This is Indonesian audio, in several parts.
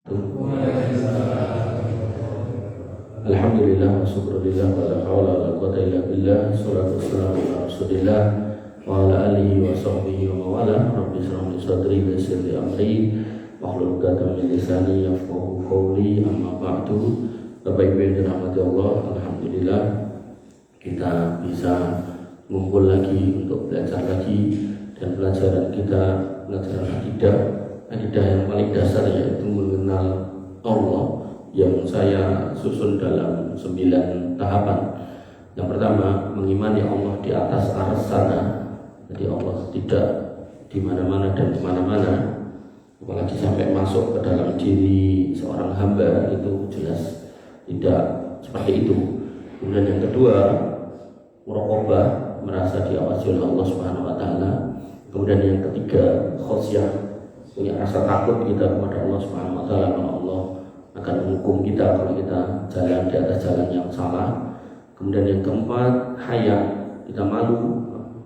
Alhamdulillah wa syukurillah wa la hawla wa la quwwata illa billah. Shalatu wassalamu ala Rasulillah wa ala alihi wa sahbihi wa mawala. Rabbi shrah li sadri wa yassir li amri wahlul 'uqdatam min lisani yafqahu qawli. Amma ba'du. Bapak Ibu yang dirahmati Allah, alhamdulillah kita bisa ngumpul lagi untuk belajar lagi, dan pelajaran kita pelajaran akidah yang paling dasar, yaitu mengenal Allah, yang saya susun dalam 9 tahapan. Yang pertama, mengimani Allah di atas arsy sana. Jadi Allah tidak di mana-mana dan kemana-mana, apalagi sampai masuk ke dalam diri seorang hamba, itu jelas tidak seperti itu. Kemudian yang kedua, muraqabah, merasa diawasi oleh Allah Subhanahu wa taala. Kemudian yang ketiga, khosyah, punya rasa takut kita kepada Allah Subhanahu wa taala kalau Allah akan menghukum kita kalau kita jalan di atas jalan yang salah. Kemudian yang keempat, haya, kita malu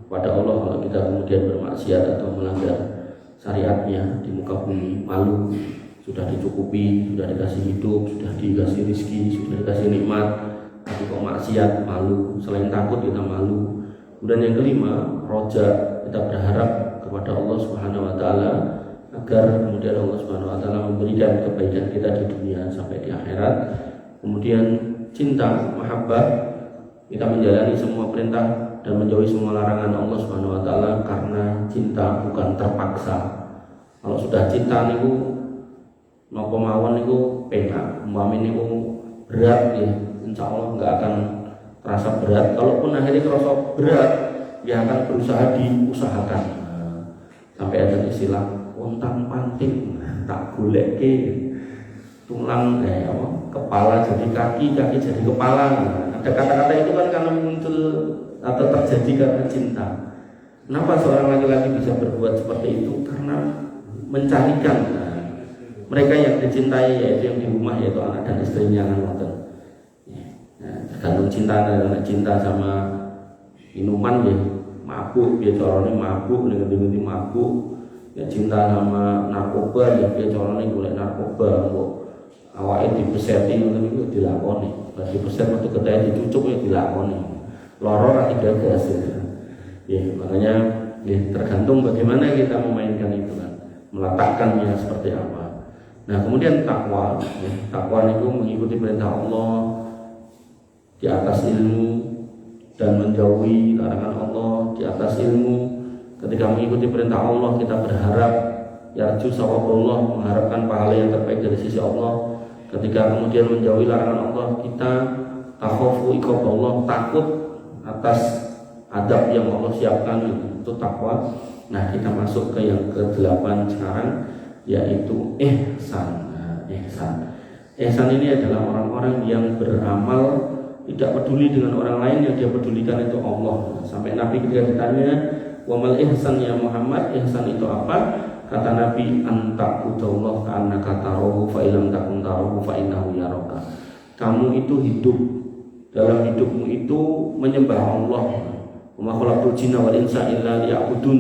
pada Allah kalau kita kemudian bermaksiat atau melanggar syariatnya di muka bumi. Malu, sudah dicukupi, sudah dikasih hidup, sudah dikasih rizki, sudah dikasih nikmat, tapi kok maksiat, malu. Selain takut, kita malu. Kemudian yang kelima, roja, kita berharap kepada Allah Subhanahu wa taala agar kemudian Allah Subhanahu wa taala memberikan kebaikan kita di dunia sampai di akhirat. Kemudian cinta, mahabbah, kita menjalani semua perintah dan menjauhi semua larangan Allah Subhanahu wa taala karena cinta, bukan terpaksa. Kalau sudah cinta niku napa mawon niku penak, umpami niku berat ya, insyaallah enggak akan terasa berat. Kalaupun akhirnya terasa berat, ya akan berusaha diusahakan. Sampai ada istilah untang panting, tak goleke tulang kepala jadi kaki, kaki jadi kepala. Ada kata-kata itu kan karena muncul atau terjadi karena cinta. Kenapa seorang laki-laki bisa berbuat seperti itu? Karena mencarikan mereka yang dicintai, yaitu yang di rumah, yaitu anak dan istrinya kan ngoten. Tergantung cinta, ada cinta sama minuman ya, mabuk, dia corone mabuk, ngerti-ngerti mabuk. Ya cinta sama narkoba, ya dia corone golek narkoba, kok awake dibeseti ngoten niku dilakoni. Bar dibeset metu kethe dicucuk ya dilakoni. Loro ra digagas ya. Ya, makanya ya tergantung bagaimana kita memainkan itu kan, meletakkannya seperti apa. Nah, kemudian takwa, ya, takwa itu mengikuti perintah Allah di atas ilmu dan menjauhi larangan Allah di atas ilmu. Ketika mengikuti perintah Allah, kita berharap yarju sawabullah, mengharapkan pahala yang terbaik dari sisi Allah. Ketika kemudian menjauhi larangan Allah, kita takhafu iqaballah, takut atas adab yang Allah siapkan, itu takwa. Nah, kita masuk ke yang ke-8 sekarang, yaitu ihsan. Ihsan ini adalah orang-orang yang beramal tidak peduli dengan orang lain, yang dia pedulikan itu Allah. Sampai Nabi ketika ditanya, wa mal ihsan ya Muhammad, ihsan itu apa? Kata Nabi, antaqudallah ka'annaka tarahu fa illam takun tarahu fa innahu yaraka. Kamu itu hidup, dalam hidupmu itu menyembah Allah. Wa ma khalaqtul jinna wal insa illa liya'budun.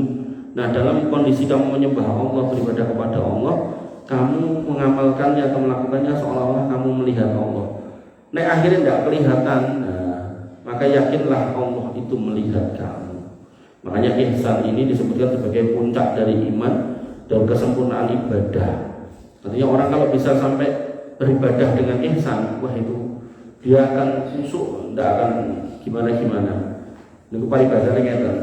Nah, dalam kondisi kamu menyembah Allah, beribadah kepada Allah, kamu mengamalkannya atau melakukannya seolah-olah kamu melihat Allah. Nah, akhirnya tidak kelihatan, maka yakinlah Allah itu melihat kamu. Makanya ihsan ini disebutkan sebagai puncak dari iman dan kesempurnaan ibadah. Artinya orang kalau bisa sampai beribadah dengan ihsan, wah itu dia akan khusyuk, tidak akan gimana-gimana. Ini paribasane ngeten.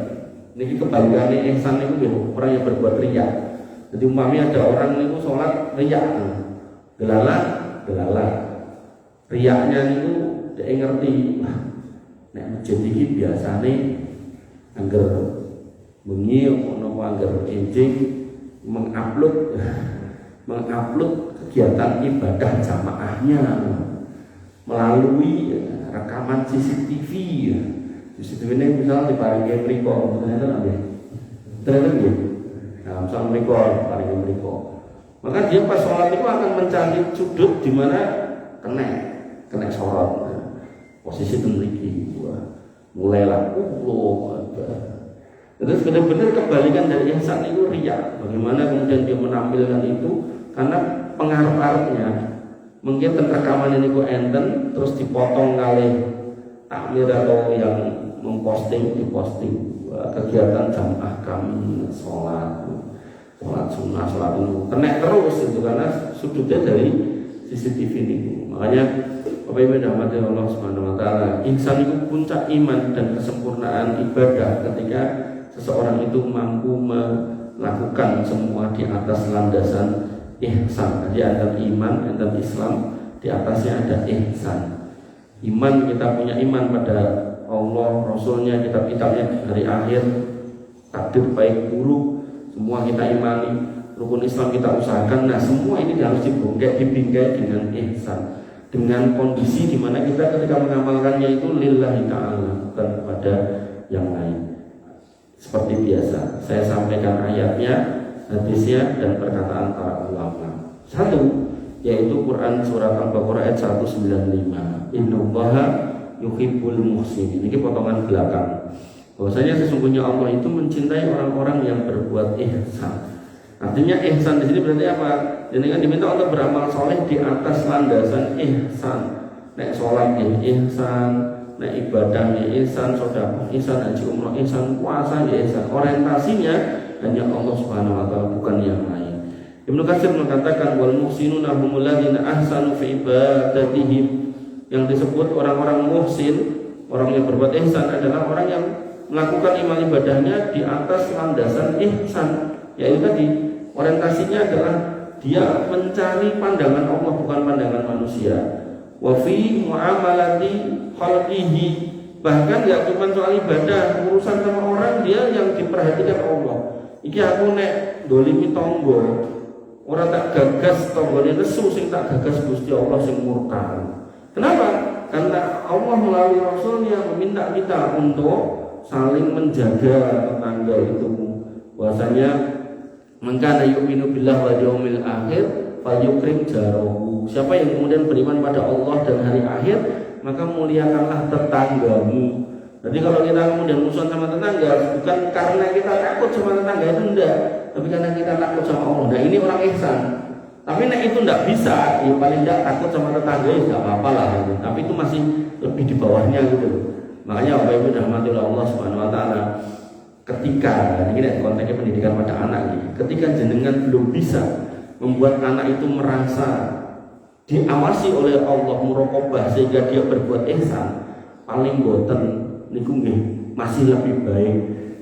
Niki kebalikannya ihsan itu orang yang berbuat riya. Jadi umpamanya ada orang itu sholat riya, gelala. Riyaknya itu dia ngerti. Nek masjid iki biasane angger bengi ono angger enjing mengupload kegiatan ibadah jamaahnya melalui rekaman CCTV. CCTV ini misal diparingi mriko, ternyata nggih. Nah, misal mriko paringi mriko. Maka dia pas sholat itu akan mencari sudut di mana kena sorot. Posisi mriki. Mulailah Terus benar-benar kebalikan dari ihsan itu riya. Bagaimana kemudian dia menampilkan itu? Karena pengarep-arepnya mungkin rekaman ini ku enten terus dipotong kali takmir atau yang memposting diposting kegiatan jamaah kami sholat sunnah, sholat dulu kena terus itu karena sudutnya dari CCTV ini. Makanya Bapak Ibu rahmati Allah Subhanahu wa taala, insan itu puncak iman dan kesempurnaan ibadah ketika seseorang itu mampu melakukan semua di atas landasan ihsan. Jadi ada iman, ada Islam, di atasnya ada ihsan. Iman, kita punya iman pada Allah, Rasulnya, kitab-kitabnya, hari akhir, takdir baik buruk, semua kita imani. Rukun Islam kita usahakan. Nah, semua ini harus dibingkai dengan ihsan, dengan kondisi di mana kita ketika mengamalkannya itu lillahi ta'ala, bukan kepada yang lain. Seperti biasa, saya sampaikan ayatnya, hadisnya, dan perkataan para ulama. Satu, yaitu Quran surat Al-Baqarah ayat 195. Innallaha yuhibbul muhsinin. Ini potongan belakang. Bahwasanya sesungguhnya Allah itu mencintai orang-orang yang berbuat ihsan. Artinya ihsan di sini berarti apa? Jadi kan diminta untuk beramal soleh di atas landasan ihsan. Nek sholat ihsan, nek ibadah ihsan, sedekah ihsan, haji umrah ihsan, puasa ihsan. Orientasinya hanya Allah Subhanahu wa taala, bukan yang lain. Ibnu Katsir mengatakan wal muhsinuna humul ladzina ahsanu fi ibadatihim. Yang disebut orang-orang muhsin, orang yang berbuat ihsan adalah orang yang melakukan iman ibadahnya di atas landasan ihsan, yaitu tadi orientasinya adalah dia mencari pandangan Allah bukan pandangan manusia. Wa fi muamalati khalqihi, bahkan enggak cuma soal ibadah, urusan sama orang dia yang diperhatikan Allah. Iki aku nek dolimi tangga, ora tak gagas tanggane nesu, sing tak gagas Gusti Allah sing murka. Kenapa? Karena Allah melalui Rasulnya meminta kita untuk saling menjaga tetangga itu. Bahwasanya mengkana yu'minu billah wal yaumil akhir falyukrim jarahu. Siapa yang kemudian beriman pada Allah dan hari akhir, maka muliakanlah tetanggamu. Jadi kalau kita kemudian musuhan sama tetangga, bukan karena kita takut sama tetangga itu enggak, tapi karena kita takut sama Allah. Nah, ini orang ihsan. Tapi nek itu enggak bisa, ya paling enggak takut sama tetangga ya enggak apa-apa lah gitu. Tapi itu masih lebih di bawahnya gitu. Makanya Bapak Ibu rahmati Allah Subhanahu wa taala, ketika ini konteksnya pendidikan pada anak ini, ketika jenengan belum bisa membuat anak itu merasa diawasi oleh Allah, muraqabah sehingga dia berbuat ihsan, paling boten niku nggih masih lebih baik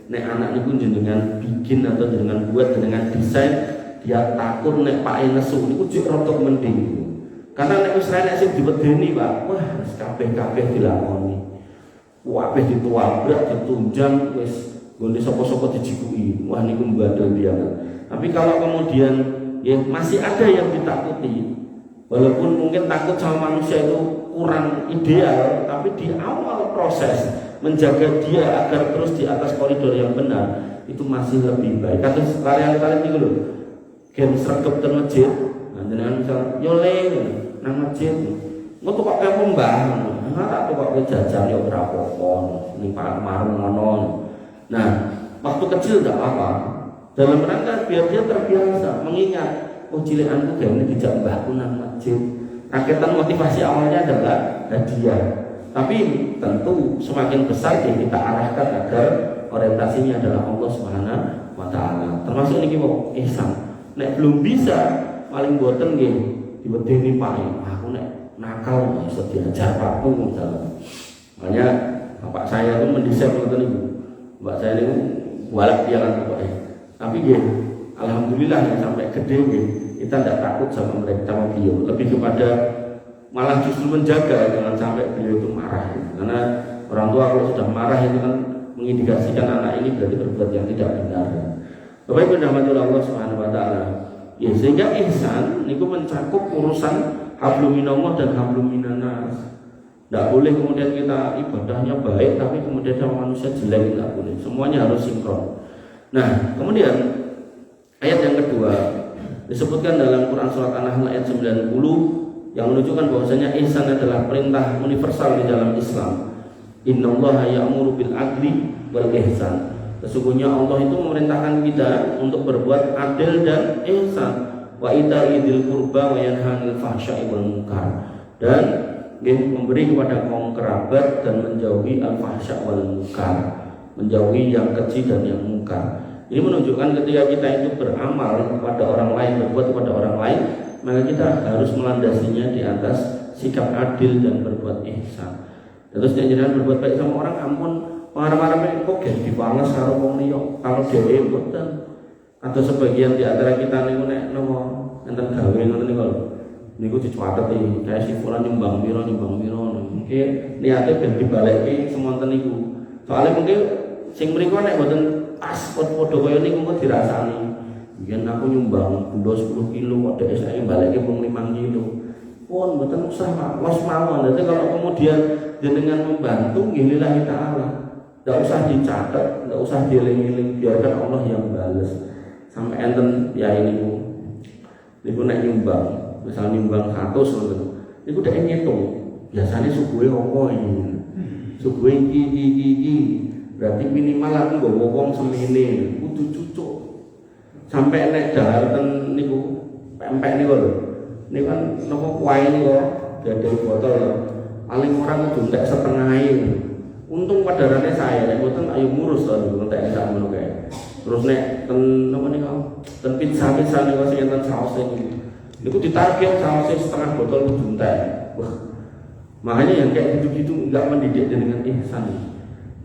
nek anak niku jenengan bikin atau jenengan buat, jenengan desain dia takut nek pake nesu niku jek rotok mending. Karena nek wis renek sing diwedeni Pak, wah kabeh-kabeh dilakoni. Kabeh dituabrak, ditunjang wis ngene sapa-sapa dijikuki. Wah niku mbadel dia. Tapi kalau kemudian ya masih ada yang ditakuti, walaupun mungkin takut sama manusia itu kurang ideal, tapi di awal proses menjaga dia agar terus di atas koridor yang benar itu masih lebih baik. Kata kalian itu loh, gen sregep ten masjid, jenengan misal yo le nang masjid, ngono kok kaya pembah, ora kok jajan yo ora apa-apa, ning marung ngono. Nah, waktu kecil enggak apa-apa. Dalam rangka biar dia terbiasa mengingat, oh cilekanku gawe dijak mbahku nang masjid. Raketan motivasi awalnya adalah hadiah. Tapi tentu semakin besar kita arahkan agar orientasinya adalah Allah Subhanahu wa taala. Termasuk niki mau ihsan. Nek belum bisa paling boten nggih diwedeni Pak. Aku nek nakal iso diajar Pakku misalnya. Makanya bapak saya itu mendesain ngoten niku. Bapak saya niku walak pialan pokoke. Tapi nggih alhamdulillah yang sampai gede nggih kita tidak takut sama mereka, sama beliau. Lebih kepada malah justru menjaga jangan sampai beliau itu marah. Karena orang tua kalau sudah marah itu kan mengindikasikan anak ini berarti berbuat yang tidak benar. Bapak Ibu rahmati Allah Subhanahu wa taala. Ya sehingga ihsan niku mencakup urusan hablum minallah dan hablum minannas. Tidak boleh kemudian kita ibadahnya baik tapi kemudian sama manusia jelek, tidak boleh. Semuanya harus sinkron. Nah, kemudian ayat yang kedua disebutkan dalam Quran surat An-Nahl ayat 90 yang menunjukkan bahwasanya ihsan adalah perintah universal di dalam Islam. Innallaha ya'muru bil adli wal ihsan. Sesungguhnya Allah itu memerintahkan kita untuk berbuat adil dan ihsan. wa ita'i dzil qurba wa yanha 'anil fahsya'i wal munkar. Dan memberi kepada kaum kerabat dan menjauhi al-fahsya' wal munkar, menjauhi yang keji dan yang mungkar. Ini menunjukkan ketika kita itu beramal kepada orang lain, berbuat kepada orang lain, maka kita harus melandasinya di atas sikap adil dan berbuat ihsan. Terus jangan berbuat baik sama orang, ampun marah-marah kok gak dibalas karo wong liya, kalau dhewe mboten. Atau sebagian di antara kita niku nek napa enten gawe ngoten niku lho. Niku dicuatet iki, kae si fulan nyumbang piro. Mungkin niate ben dibalekke semonten niku. Soale mungkin sing mriku nek mboten pas padha kaya niku kok dirasani. Biyen aku nyumbang gula 10 kilo kok dhek saiki balekke mung 5 kilo. Pun mboten usah los mawon. Dadi kalau kemudian jenengan membantu nggih lillahi taala. Enggak usah dicatat, enggak usah dieling-eling, biarkan Allah yang balas. Sampai enten ya ini niku nek nyumbang, misal nyumbang 100 ngoten. Niku dhek ngitung. Biasanya suguhe apa iki? Suguhe iki. Berarti minimal aku nggawa wong semene, kudu cucuk. Sampai nek dahar ten niku pempek niku lho. Niku kan napa kuwae niku dadel botol lho. Paling orang kudu entek setengahe. Untung padarane saya nek mboten ayo ngurus to niku entek sak ngono kae. Terus nek ten napa niku? Ten pizza niku sing enten saus niku. Niku ditarget sausnya setengah botol kudu entek. Wah. Makanya yang kayak gitu-gitu enggak mendidik dengan ihsan.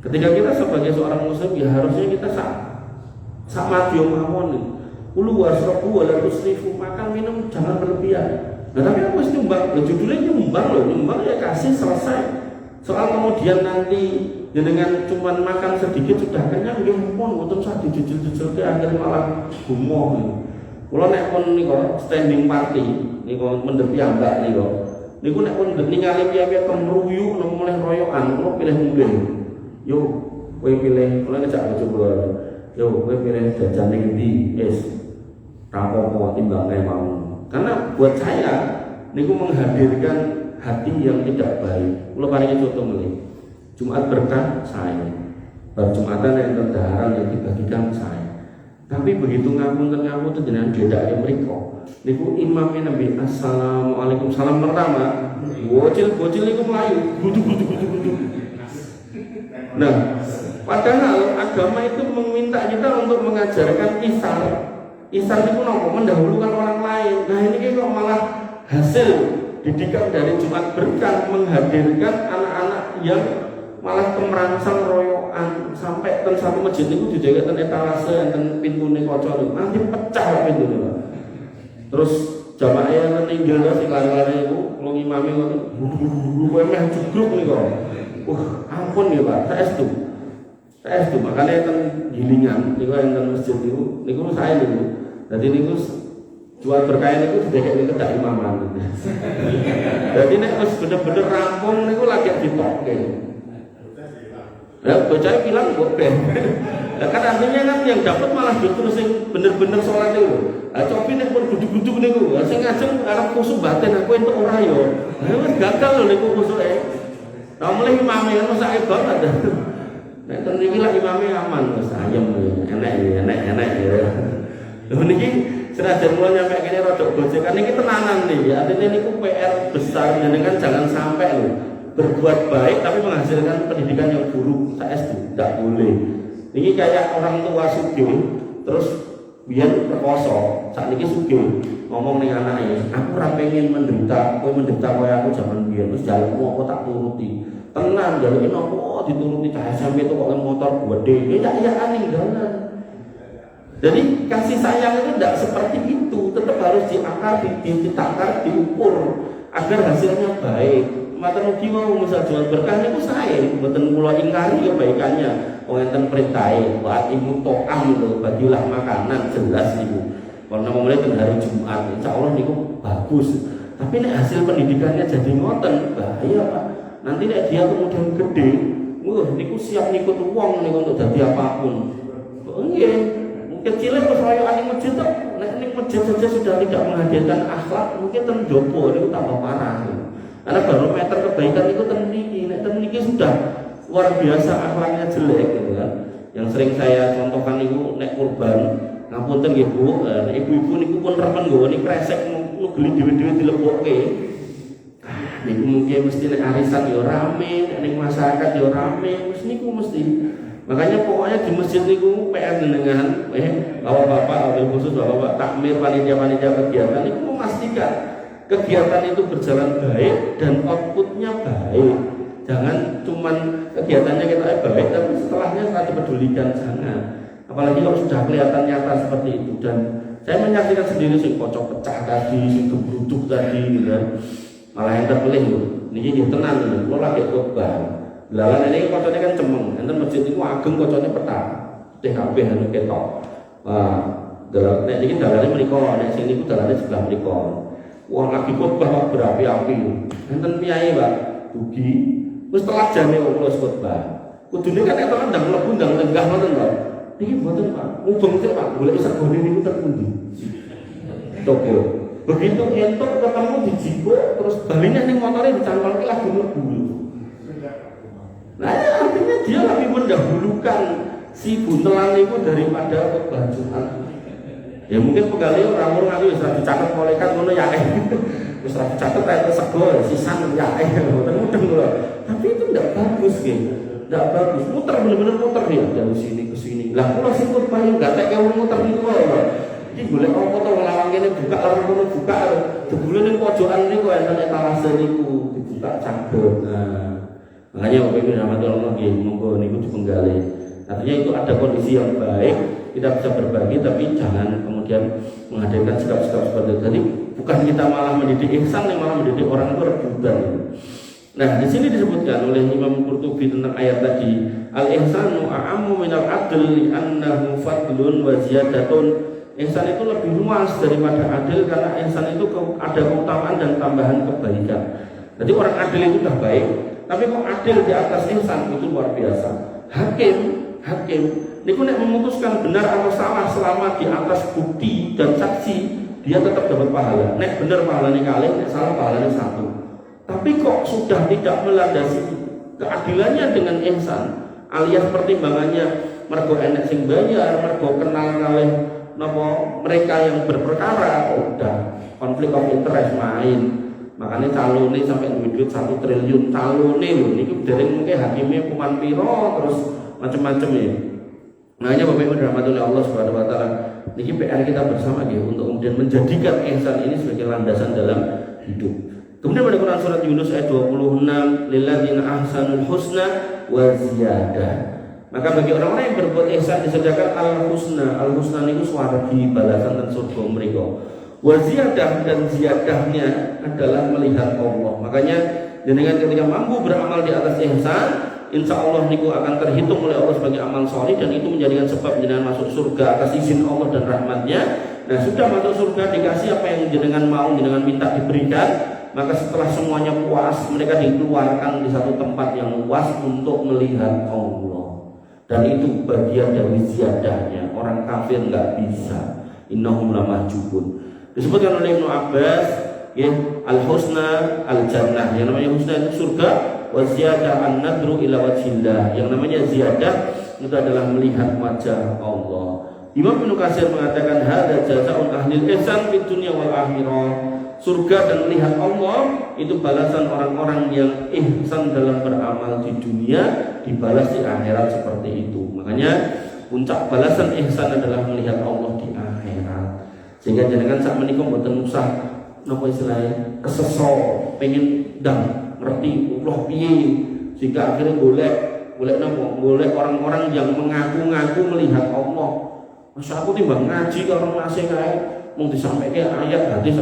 Ketika kita sebagai seorang muslim ya harusnya kita sama dia mawon. Ulu wasrobu wala tusrifu, makan minum jangan berlebihan. Nah tapi aku mesti nyumbang, judulnya nyumbang ya kasih selesai. Soal kemudian nanti dengan cuma makan sedikit sudah kenyang, dia pun mboten usah dijujul-jujul ke akhirnya malah gumoh. Kalau nek pun niku standing party, niku mendhet piyambak niku nek pun ningali piye-piye kemruyu nang mulai royokan, kula pilih-pilih. Yo, kowe pilih, kula ngejak bojo kula. Yo, kowe pilih jajan ning ndi? Rapopo timbang kae mau. Karena buat saya niku menghadirkan hati yang tidak baik. Kula paringi contoh meneh. Jumat berkah saya. Bar Jumatan yang terdaharan yang dibagikan saya. Tapi begitu ngapunten jenengan bedake mriku. Niku imamnya Nabi assalamualaikum salam pertama. Bocil niku mlayu gudu. Nah, padahal agama itu meminta kita untuk mengajarkan ihsan. Ihsan itu mendahulukan orang lain. Nah ini kok malah hasil didikan dari Jumat berkah menghadirkan anak-anak yang malah kemerangsang royokan sampai ten satu masjid itu dijaga ten etalase ten pintune kaca nanti pecah pintune. Terus jamaah yang tinggal sing lari-lari iku kula ngimami ngoten. Kowe meh jugruk niku. Ampun ya Pak, saya itu makanya enten gilingan niku enten masjid niku saya niku. Dadi niku jual berkah niku didekek kedak imaman. Dadi nek wis bener-bener rampung niku lagi ditokke. Ya bocah bilang kok ben. Lah kan artinya kan yang dapat malah justru sing bener-bener salat niku. Lah copi nek pun duduk-duduk niku, sing ngajeng arep kusuk batin aku entuk ora yo. Lah gagal lho niku kusuke. Lah mulai imame kan sak banget. Nek ten iki lak imame aman wis ayem enek ya. Lha niki senajan kula nyampe kene rada gojekan niki tenanan nih ya. Artinya niku PR besar jenengan jangan sampai lho berbuat baik tapi menghasilkan pendidikan yang buruk. Saestu enggak boleh. Ini kayak orang tua sugih terus biyen perkoso, sakniki sugih ngomong ning anake, aku ora pengen menderita, kowe menderita kaya aku zaman biyen, terus jalukmu aku tak turuti. Tenan jaluke nopo dituruti cah sampe kok motor gede. Ya aneh jalan. Jadi kasih sayang itu tidak seperti itu, tetap harus diakar, ditakar, diukur agar hasilnya baik. Matur mugi mau misal jual berkah niku sae, mboten kula ingkari kebaikannya. Wong enten perintahe, buat ibu to'am lho, bagilah makanan jelas niku. Karena mulai ten hari Jumat, insyaallah niku bagus. Tapi nek hasil pendidikannya jadi ngoten, bahaya Pak. Nanti nek dia kemudian gede, niku siap ngikut wong niku untuk dadi apapun. Nggih, kecilnya pas royokan ning masjid tok, nek ning masjid saja sudah tidak menghadirkan akhlak, mungkin ten jopo niku tambah parah. Karena barometer kebaikan itu ten niki sudah luar biasa akhlaknya jelek gitu kan. Yang sering saya contohkan itu nek kurban ngapunten nggih Bu, ibu-ibu niku pun remen nggone kresek nu geli dhewe-dhewe dilebokke. Niku mungkin mesti nek arisan ya rame, nek ning masyarakat ya rame, mesti. Makanya pokoknya di masjid niku PR jenengan, bapak-bapak, ibu khusus bapak-bapak takmir, panitia-panitia kegiatan itu memastikan kegiatan itu berjalan baik dan outputnya baik. Jangan cuman kegiatannya kita baik, tapi setelahnya sangat dipedulikan, jangan. Apalagi kalau sudah kelihatan nyata seperti itu. Dan saya menyaksikan sendiri si kocok pecah tadi, si gebrutuk tadi, gitu kan. Malah yang terpilih loh, ini tenang loh, lo lagi khotbah. Lawan ini kocoknya kan cemeng, enten masjid itu ageng kocoknya petang, TKP anu ketok. Wah, dalam nek iki dalane mriku, nek sini ku dalane sebelah mriku. Wah, lagi khotbah berapi-api. Enten piyai, Pak, dugi, wis telat jane wong khotbah. Kudune kan nek tenan ndang mlebu ndang lenggah ngoten lho. Niki mboten, Pak. Mubeng sik, Pak. Golek segone niku terpundi. Toko. Begitu entuk ketemu dijipuk terus baline ning motore dicantolke lagi mlebu. Nah, artinya dia lebih mendahulukan si buntelan itu daripada khotbah Jumat. Ya mungkin pegawai orang ngaku wis ra dicatet malaikat ngono ya. Wis ra dicatet ae sego sisan ya. Mudeng lho. Tapi itu enggak bagus gitu. Enggak bagus. Muter bener-bener muter ya dari sini ke sini. Lah kula sing khotbah enggak tek muter niku lho. Iki golek apa to lawang kene buka lawang kono buka. Jebule ning pojokan niku enten etalase niku dibuka campur. Nah, makanya Bapak Ibu rahmati Allah monggo niku dipenggali. Artinya itu ada kondisi yang baik, kita bisa berbagi tapi jangan kemudian menghadirkan sikap-sikap seperti itu. Jadi bukan kita malah mendidik ihsan, yang malah mendidik orang itu rebutan. Nah, di sini disebutkan oleh Imam Qurtubi tentang ayat tadi, al-ihsanu a'ammu minal adl li'annahu fadlun wa ziyadatun. Ihsan itu lebih luas daripada adil karena ihsan itu ada keutamaan dan tambahan kebaikan. Jadi orang adil itu sudah baik, tapi kok adil di atas ihsan itu luar biasa. Hakim niku nek memutuskan benar atau salah selama di atas bukti dan saksi, dia tetap dapat pahala. Nek benar pahalanya kali, nek salah pahalanya satu. Tapi kok sudah tidak melandasi keadilannya dengan ihsan, alias pertimbangannya mergo enek sing bayar, mergo kenal kalih napa mereka yang berperkara, udah konflik of interest main. Makanya calone sampai duit 1 triliun calone lho niki dereng mungkin hakimnya kuman piro terus macam-macam ya. Makanya Bapak Ibu rahmatullahi Allah Subhanahu wa taala, niki PR kita bersama ya untuk kemudian menjadikan ihsan ini sebagai landasan dalam hidup. Kemudian pada Quran surat Yunus ayat 26, lilladzina ahsanul husna wa ziyadah. Maka bagi orang-orang yang berbuat ihsan disediakan al-husna. Al-husna niku swargi, balasan dan surga mereka. Wa ziyadah, dan ziyadahnya adalah melihat Allah. Makanya jenengan ketika mampu beramal di atas ihsan, insya Allah niku akan terhitung oleh Allah sebagai amal soleh, dan itu menjadikan sebab jenengan masuk surga atas izin Allah dan rahmatnya. Nah, sudah masuk surga, dikasih apa yang jenengan mau, jenengan minta diberikan. Maka setelah semuanya puas, mereka dikeluarkan di satu tempat yang luas untuk melihat Allah. Dan itu bagian dari ziyadahnya. Orang kafir nggak bisa. Innahum lamahjubun. Disebutkan oleh Ibnu Abbas, ya, al-husna al-jannah. Yang namanya husna itu surga, wa ziyadah an-nadru ila wajhillah. Yang namanya ziyadah itu adalah melihat wajah Allah. Imam Ibnu Katsir mengatakan hadza jazaa'un ahlil ihsan fid dunya wal akhirah. Surga dan melihat Allah itu balasan orang-orang yang ihsan dalam beramal di dunia, dibalas di akhirat seperti itu. Makanya puncak balasan ihsan adalah melihat Allah di akhirat. Sehingga jangan sak menika mboten usah napa istilahnya keseso pengen ndang ngerti Allah piye, sehingga akhirnya golek orang-orang yang mengaku-ngaku melihat Allah. Masa aku timbang ngaji karo masih kae mung disampaikan ayat hadis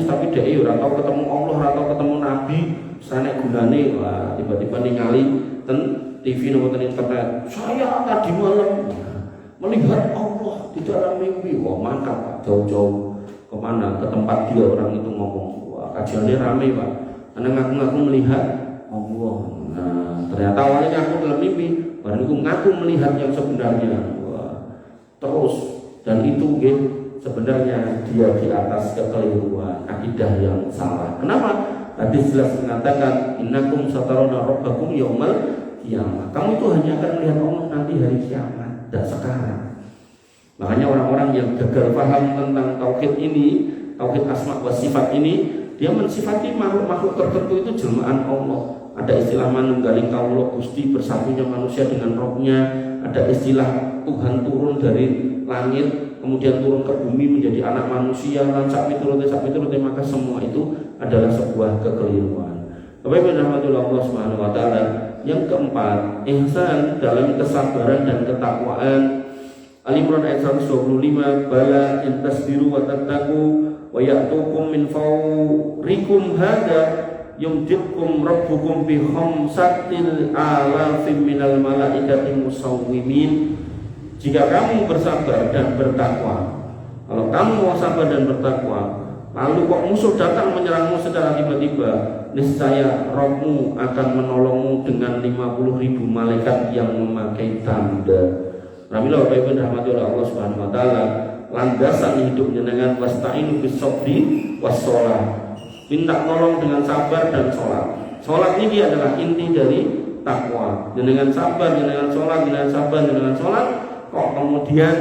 tapi dia ora tau ketemu Allah, ora tau ketemu Nabi, sanek gunane. Wah, tiba-tiba ningali ten TV nopo ten internet, saya tadi malam melihat Allah di dalam mimpi. Wah, mantap Pak, jauh-jauh kemana, ke tempat dia orang itu ngomong. Wah, kajiannya ramai Pak, karena ngaku-ngaku melihat Allah. Nah, ternyata awalnya aku dalam mimpi, baru aku ngaku melihat yang sebenarnya. Wah, terus, dan itu sebenarnya dia di atas kekeliruan, akidah yang salah. Kenapa? Hadis jelas mengatakan innakum satarawna rabbakum yaumal qiyamah. Kamu itu hanya akan melihat Allah nanti hari kiamat, tidak sekarang. Makanya orang-orang yang gagal paham tentang tauhid ini, tauhid asma wa sifat ini, dia mensifati makhluk-makhluk tertentu itu jelmaan Allah. Ada istilah manunggaling kawula Gusti, bersatunya manusia dengan rohnya. Ada istilah Tuhan turun dari langit kemudian turun ke bumi menjadi anak manusia, lan sak piturute, maka semua itu adalah sebuah kekeliruan. Bapak Ibu Allah Subhanahu wa taala. Yang keempat, ihsan dalam kesabaran dan ketakwaan. Al-Imran ayat 125, bala in tasbiru wa tattaqu wa ya'tukum min fawrikum hadza yumjidkum rabbukum bi khamsatil alafin minal malaikati musawwimin. Jika kamu bersabar dan bertakwa, kalau kamu mau sabar dan bertakwa, lalu kok musuh datang menyerangmu secara tiba-tiba, niscaya Rabbmu akan menolongmu dengan 50.000 malaikat yang memakai tanda. Alhamdulillah Bapak Ibu rahmati Allah Subhanahu wa taala, landasan hidupnya dengan wasta'inu bis sabri was shalah. Minta tolong dengan sabar dan sholat. Sholat ini adalah inti dari takwa. Dengan sabar, dengan sholat, dengan sabar, dengan sholat, kok kemudian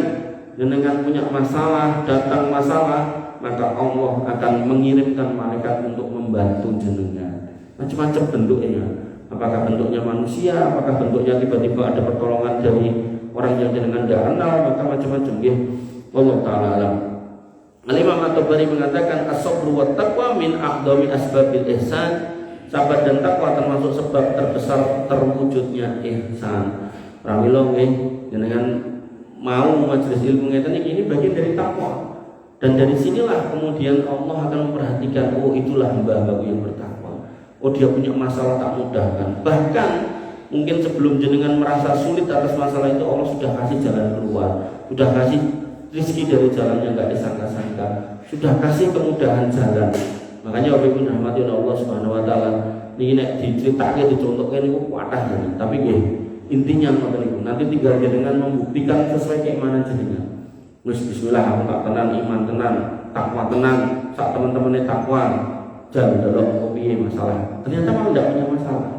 dengan punya masalah, datang masalah, maka Allah akan mengirimkan malaikat untuk membantu jenengan. Macam-macam bentuknya. Apakah bentuknya manusia, apakah bentuknya tiba-tiba ada pertolongan dari orang yang jenengan tidak kenal, maka macam-macam ya. Allah taala alam. Al-Imam At-Tabari mengatakan as-sabru wat taqwa min aqdami asbabil ihsan. Sabar dan takwa termasuk sebab terbesar terwujudnya ihsan. Pramila nggih jenengan mau majelis ilmu ngeten ini bagian dari takwa. Dan dari sinilah kemudian Allah akan memperhatikan, oh itulah hamba-hambaku yang bertakwa. Oh dia punya masalah tak mudahkan. Bahkan mungkin sebelum jenengan merasa sulit atas masalah itu, Allah sudah kasih jalan keluar, sudah kasih rezeki dari jalan yang nggak disangka-sangka, sudah kasih kemudahan jalan. Makanya Bapak Ibu rahmati Allah Subhanahu wa taala, niki nek dicritakake dicontohke niku kuatah jenengan. Tapi nggih, intinya ngoten niku. Nanti tinggal jenengan membuktikan sesuai keimanan jenengan. Wis bismillah aku tak tenan, iman tenan, takwa tenan, sak teman-temane takwa. Jan delok kok piye masalah. Ternyata malah ndak punya masalah.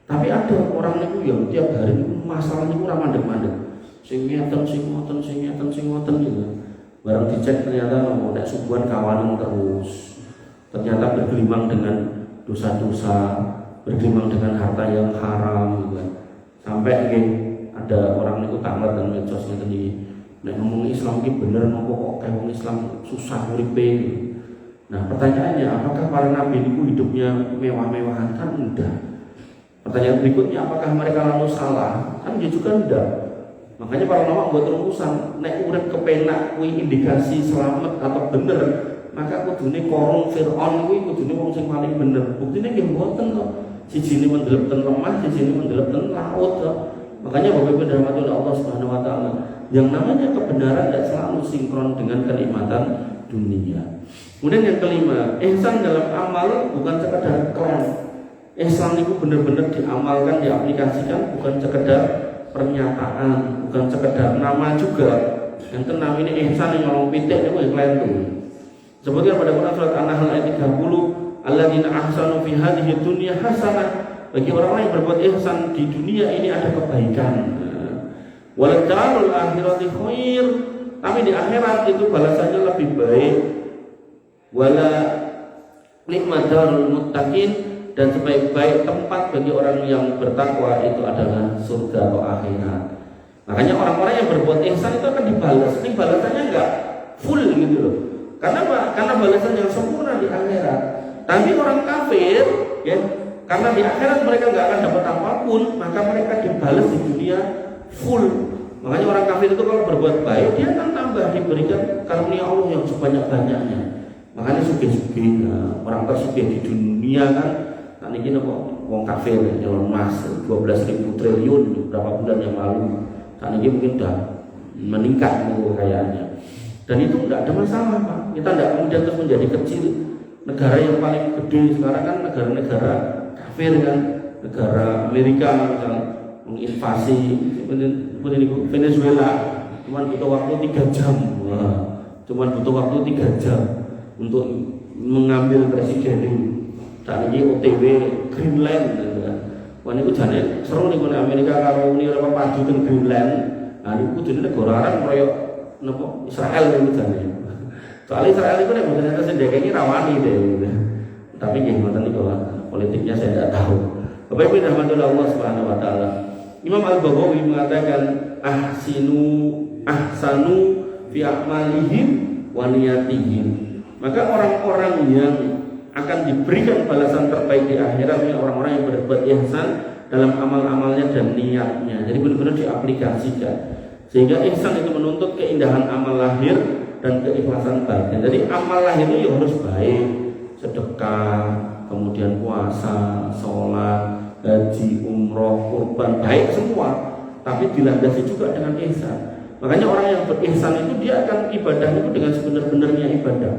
Tapi ada orang niku yang tiap hari niku masalah niku ora mandeg-mandeg. Sing ngeten gitu. Barang dicek ternyata nek subuhan kawanan terus. Ternyata bergelimang dengan dosa-dosa, bergelimang dengan harta yang haram gitu. Sampai nggih ada orang niku tamat dan medsos ngeten iki. Nek ngomong Islam iki bener napa kok kayak wong Islam susah uripe gitu. Nah, pertanyaannya apakah para nabi niku hidupnya mewah-mewahan? Kan enggak. Pertanyaan berikutnya, apakah mereka lalu salah? Kan dia juga enggak. Makanya para ulama buat rumusan, nek urip kepenak kuwi indikasi selamat atau bener, maka kudune korong Firaun kuwi kudune wong sing paling bener. Buktine nggih mboten kok. Sijine mendelep ten lemah, sijine mendelep ten laut kok. Makanya Bapak Ibu dirahmati oleh Allah Subhanahu wa taala, yang namanya kebenaran tidak selalu sinkron dengan kenikmatan dunia. Kemudian yang kelima, ihsan dalam amal bukan sekedar klaim. Ihsan itu benar-benar diamalkan, diaplikasikan, bukan sekedar pernyataan, bukan sekedar nama juga. Yang keenam ini ihsan yang ngomong pitik itu yang lain tuh. Sebutkan pada Quran surat An-Nahl ayat 30, alladzina ahsanu fi hadhihi dunya hasanah. Bagi orang-orang yang berbuat ihsan di dunia ini ada kebaikan. Wal darul akhirati khair. Tapi di akhirat itu balasannya lebih baik. Wala nikmat darul muttaqin. Dan sebaik-baik tempat bagi orang yang bertakwa itu adalah surga atau akhirat. Makanya orang-orang yang berbuat ihsan itu akan dibalas. Ini balasannya enggak full gitu loh. Karena apa? Karena balasan yang sempurna di akhirat. Tapi orang kafir, ya, karena di akhirat mereka enggak akan dapat apapun, maka mereka dibalas di dunia full. Makanya orang kafir itu kalau berbuat baik, dia akan tambah diberikan karunia Allah yang sebanyak-banyaknya. Makanya sugih-sugih, orang tersugih di dunia kan. Nah ini kok wong kafir Elon Musk 12.000 triliun beberapa bulan yang lalu. Saat ini mungkin sudah meningkat kekayaannya. Dan itu tidak ada masalah Pak. Kita tidak kemudian terus menjadi kecil. Negara yang paling gede sekarang kan negara-negara kafir kan, negara Amerika misalnya menginvasi seperti Venezuela. Cuman butuh waktu 3 jam. Cuman butuh waktu 3 jam untuk mengambil presiden ini. Saat ini OTW Greenland wah ini jane seru nih kalau Amerika kalau Uni Eropa padu dengan Greenland. Nah ini kudu negara orang proyek nopo Israel itu jane. Soalnya Israel itu nek mboten enten sendiri rawani deh. Tapi nggih ngoten niku politiknya saya tidak tahu. Bapak Ibu rahmatullah Allah Subhanahu wa taala. Imam Al-Baghawi mengatakan ahsanu fi a'malihim wa niyatihim. Maka orang-orang yang akan diberikan balasan terbaik di akhirat adalah orang-orang yang berbuat ihsan dalam amal-amalnya dan niatnya. Jadi benar-benar diaplikasikan. Sehingga ihsan itu menuntut keindahan amal lahir dan keikhlasan batin. Jadi amal lahir itu harus baik, sedekah, kemudian puasa, sholat, haji, umroh, kurban, baik semua. Tapi dilandasi juga dengan ihsan. Makanya orang yang berihsan itu dia akan ibadah itu dengan sebenar-benarnya ibadah.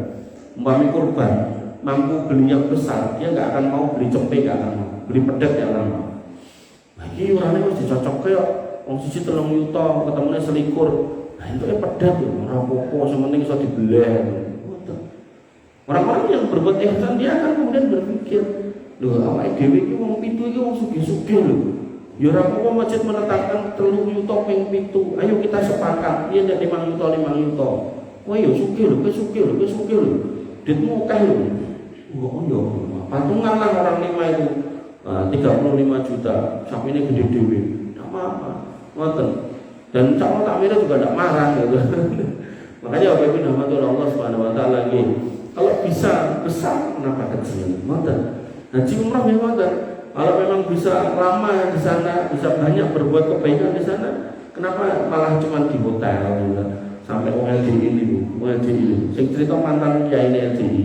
Umpamanya kurban, mampu beli yang besar, dia nggak akan mau beli cepek, nggak akan mau beli pedet, nggak akan mau. Nah ini orangnya harus dicocok kayak orang sisi 3 juta, ketemunya selikur. Nah itu pedet, orang popo, sementing bisa dibelah. Orang-orang yang berbuat ihsan dia akan kemudian berpikir, loh awake dhewe iki wong pitu iki wong sugih-sugih lho. Ya ora apa masjid menetapkan 3 juta ping 7. Ayo kita sepakat, yen nek 5 juta 5 juta. Kowe yo sugih lho, kowe sugih lho, kowe sugih lho. Ditmu akeh lho. Oh yo, patungan lah orang 5 itu. 35 juta, sapine gede dhewe. Enggak apa-apa. Ngoten. Dan calon takmirnya juga tidak marah gitu. Makanya Bapak Ibu rahmatullah Allah Subhanahu wa taala lagi. Kalau bisa besar kenapa kecil? Ngoten. Haji umrah ya ngoten. Kalau memang bisa lama di sana, bisa banyak berbuat kebaikan di sana, kenapa malah cuma di hotel gitu? Sampai OLDI ini, sing cerita mantan kiai LDI,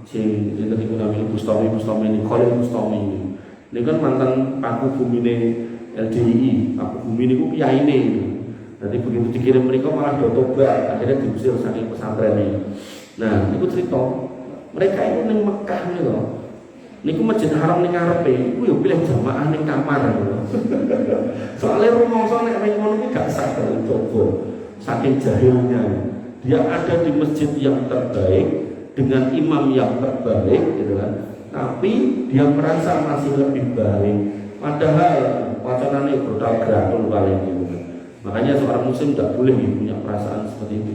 sing cerita iku namanya Bustami ini, Khalil Bustami ini. Ini kan mantan paku bumi LDI, paku bumi ini ku kiai ini. Jadi begitu dikirim mereka malah dotobat, akhirnya diusir saking pesantren ini. Nah, itu cerita mereka itu ning Mekah nih loh. Niku masjid haram ning ngarepe, ku yo pilih jamaah ning kamar lho. Soale rumangsa nek ning ngono iki gak sah coba. Saking jahilnya. Dia ada di masjid yang terbaik dengan imam yang terbaik gitu kan. Tapi dia merasa masih lebih baik. Padahal wacanane brutal gratul paling gitu. Makanya seorang muslim tidak boleh punya perasaan seperti itu.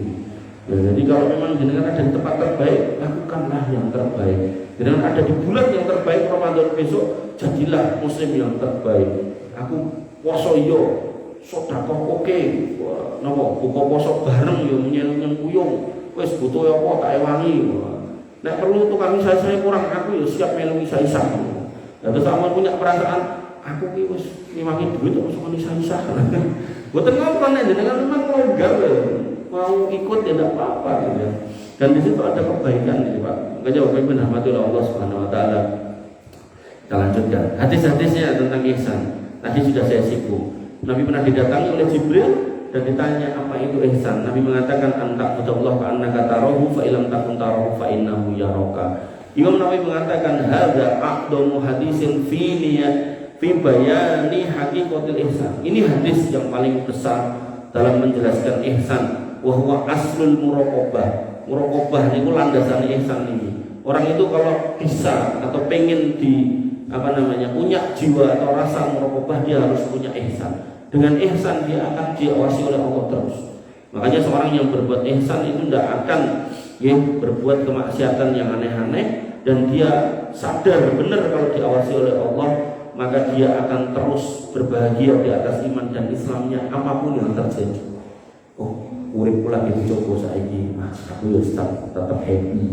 Nah, jadi kalau memang jenengan ada di tempat terbaik, lakukanlah yang terbaik. Jenengan ada di bulan yang terbaik Ramadan besok, jadilah muslim yang terbaik. Aku poso yo, sedekah oke. Napa buka poso bareng yo nyeleng kuyung. Wis butuh apa tak ewangi. Nek perlu tukang saya kurang aku yo siap melu isa-isa. Lah terus sampeyan punya perasaan aku ki wis ngewangi duit kok sok isa-isa. Mboten ngono nek jenengan memang longgar lho. Mau ikut ya tidak apa-apa gitu ya. Dan di situ ada kebaikan gitu Pak. Makanya Bapak Ibu rahmatullah Allah Subhanahu wa taala. Kita lanjutkan. Hadis-hadisnya tentang ihsan. Tadi sudah saya singgung. Nabi pernah didatangi oleh Jibril dan ditanya apa itu ihsan. Nabi mengatakan anta'budallah ka'annaka tarahu fa illam takun tarahu fa innahu yaraka. Imam Nawawi mengatakan hadza aqdamu hadisin fi bayani haqiqatil ihsan. Ini hadis yang paling besar dalam menjelaskan ihsan. Wahwa aslul muraqabah. Muraqabah niku landasan ihsan ini. Orang itu kalau bisa atau pengen punya jiwa atau rasa muraqabah, dia harus punya ihsan. Dengan ihsan dia akan diawasi oleh Allah terus. Makanya seorang yang berbuat ihsan itu tidak akan berbuat kemaksiatan yang aneh-aneh, dan dia sadar benar kalau diawasi oleh Allah, maka dia akan terus berbahagia di atas iman dan Islamnya apapun yang terjadi. Oh, urip pula gitu coba saiki, aku ya tetap happy.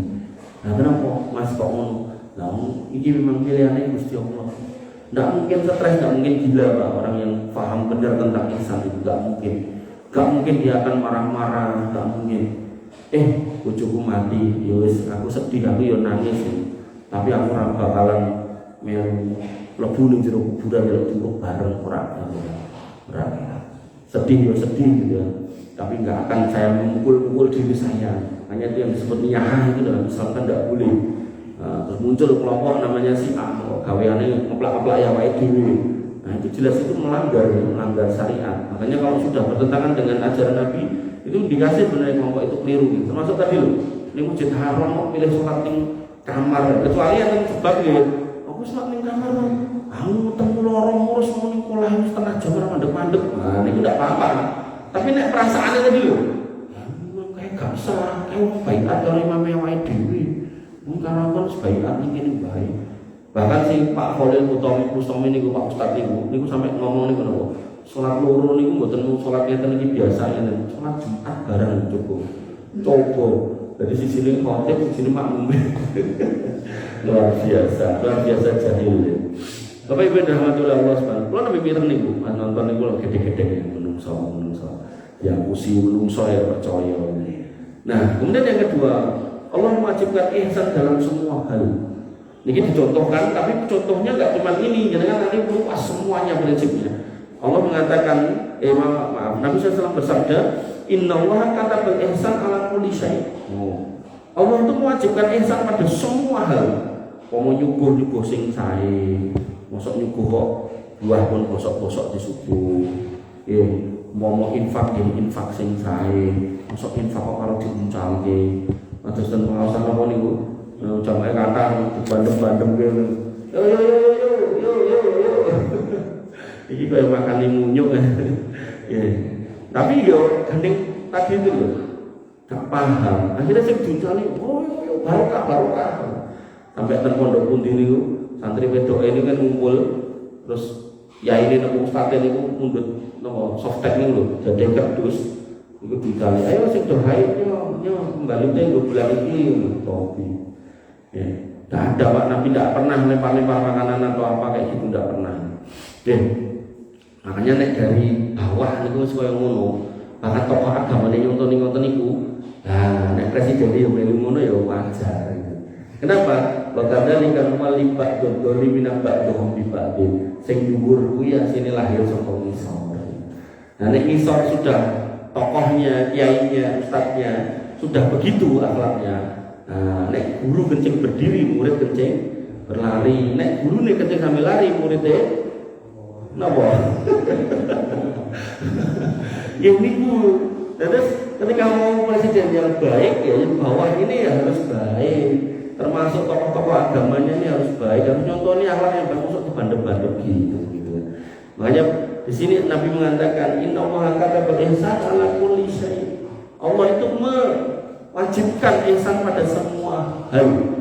Nah kenapa Mas kok ngono? Nah, ini memang pilihannya Gusti Allah. Tidak mungkin stres, tidak mungkin gila Pak. Orang yang paham benar tentang ihsan itu tidak mungkin. Tidak mungkin dia akan marah-marah, tidak mungkin. Bojoku mati, yowis aku sedih, aku yo nangis. Tapi aku ora bakalan mlebu ning jero kuburan yo turuk bareng ora. Sedih yo sedih gitu ya. Tapi nggak akan saya memukul-mukul diri saya. Hanya itu yang disebut niyah itu dalam Islam kan tidak boleh. Terus muncul kelompok namanya si A, gaweane ngeplak-ngeplak ya wae dhewe. Nah itu jelas itu melanggar syariat. Makanya kalau sudah bertentangan dengan ajaran Nabi, itu dikasih sebenarnya kelompok itu keliru. Gitu. Termasuk tadi loh, ini masjid haram mau pilih sholat di kamar. Kecuali yang sebab gitu, aku sholat di kamar, aku ketemu lorong ngurus mau sekolah setengah jam mandek-mandek. Nah ini tidak apa-apa. Tapi nek perasaannya tadi loh, usah baiat karo imam awake dhewe. Wong karawan baiat iki baik. Bahkan si Pak Khalil Mustomi niku Pak Ustaz niku sampai ngomong niku napa? Salat loro niku mboten salat ngeten iki biasa ngeten. Salat Jumat bareng cukup. Coba. Jadi sisi ini khotib, sisi ini makmum. luar biasa jahil. Bapak Ibu rahmatullah Allah subhanahu. Kalau nabi mireng niku, nonton niku gede-gede menungso. Yang usi menungso ya percaya. Nah, kemudian yang kedua, Allah mewajibkan ihsan dalam semua hal. Ini dicontohkan, tapi contohnya nggak cuma ini, jangan nanti luas semuanya prinsipnya. Allah mengatakan, Nabi SAW bersabda, Innallaha katabal ihsan ala kulli syai'. Allah itu mewajibkan ihsan pada semua hal. Mau nyuguh sing sae, mosok nyuguh kok buah pun bosok-bosok disuguh. Mau infak sing sae, mosok infak kok karo diuncalke. Terus ten pengawasan apa niku? Jamae kathah bandem-bandem kene. Yo. Iki kaya makan munyuk. Tapi yo gandeng tadi itu loh. Gak paham. Akhirnya saya diuncali, barokah. Sampai ten pondok pundi niku, santri wedok ini kan ngumpul, terus ya ini nemu ustaz niku mundut napa softtek niku lho, jadi kardus. Iku dikali, ayo sing do haid yo kembali teh nggo bulan iki topi. Ya, tidak ada Pak Nabi tidak pernah lempar-lempar makanan atau apa kayak gitu, tidak pernah. Makanya nek dari bawah niku wis koyo ngono. Bahkan tokoh agama nek nyonton niku, nek presiden yo melu ngono ya wajar. Kenapa? Bakada likan malibak dodoli minabak dohom bibadin. Sing dhuwur kuwi asine lahir saka ngisor. Nah nek ngisor sudah tokohnya, kiainya, ustadznya sudah begitu akhlaknya. Nah, nek guru kencing berdiri, murid kencing berlari. Nek guru nek kencing sambil lari, muridnya napa? Ya niku. Terus ketika mau presiden yang baik, ya yang bawah ini ya harus baik. Termasuk tokoh-tokoh agamanya ini harus baik. Dan contohnya akhlak yang bagus untuk bandem-bandem gitu. Makanya di sini Nabi mengatakan innallaha katabal ihsan ala kulli syai'. Allah itu mewajibkan ihsan pada semua hal.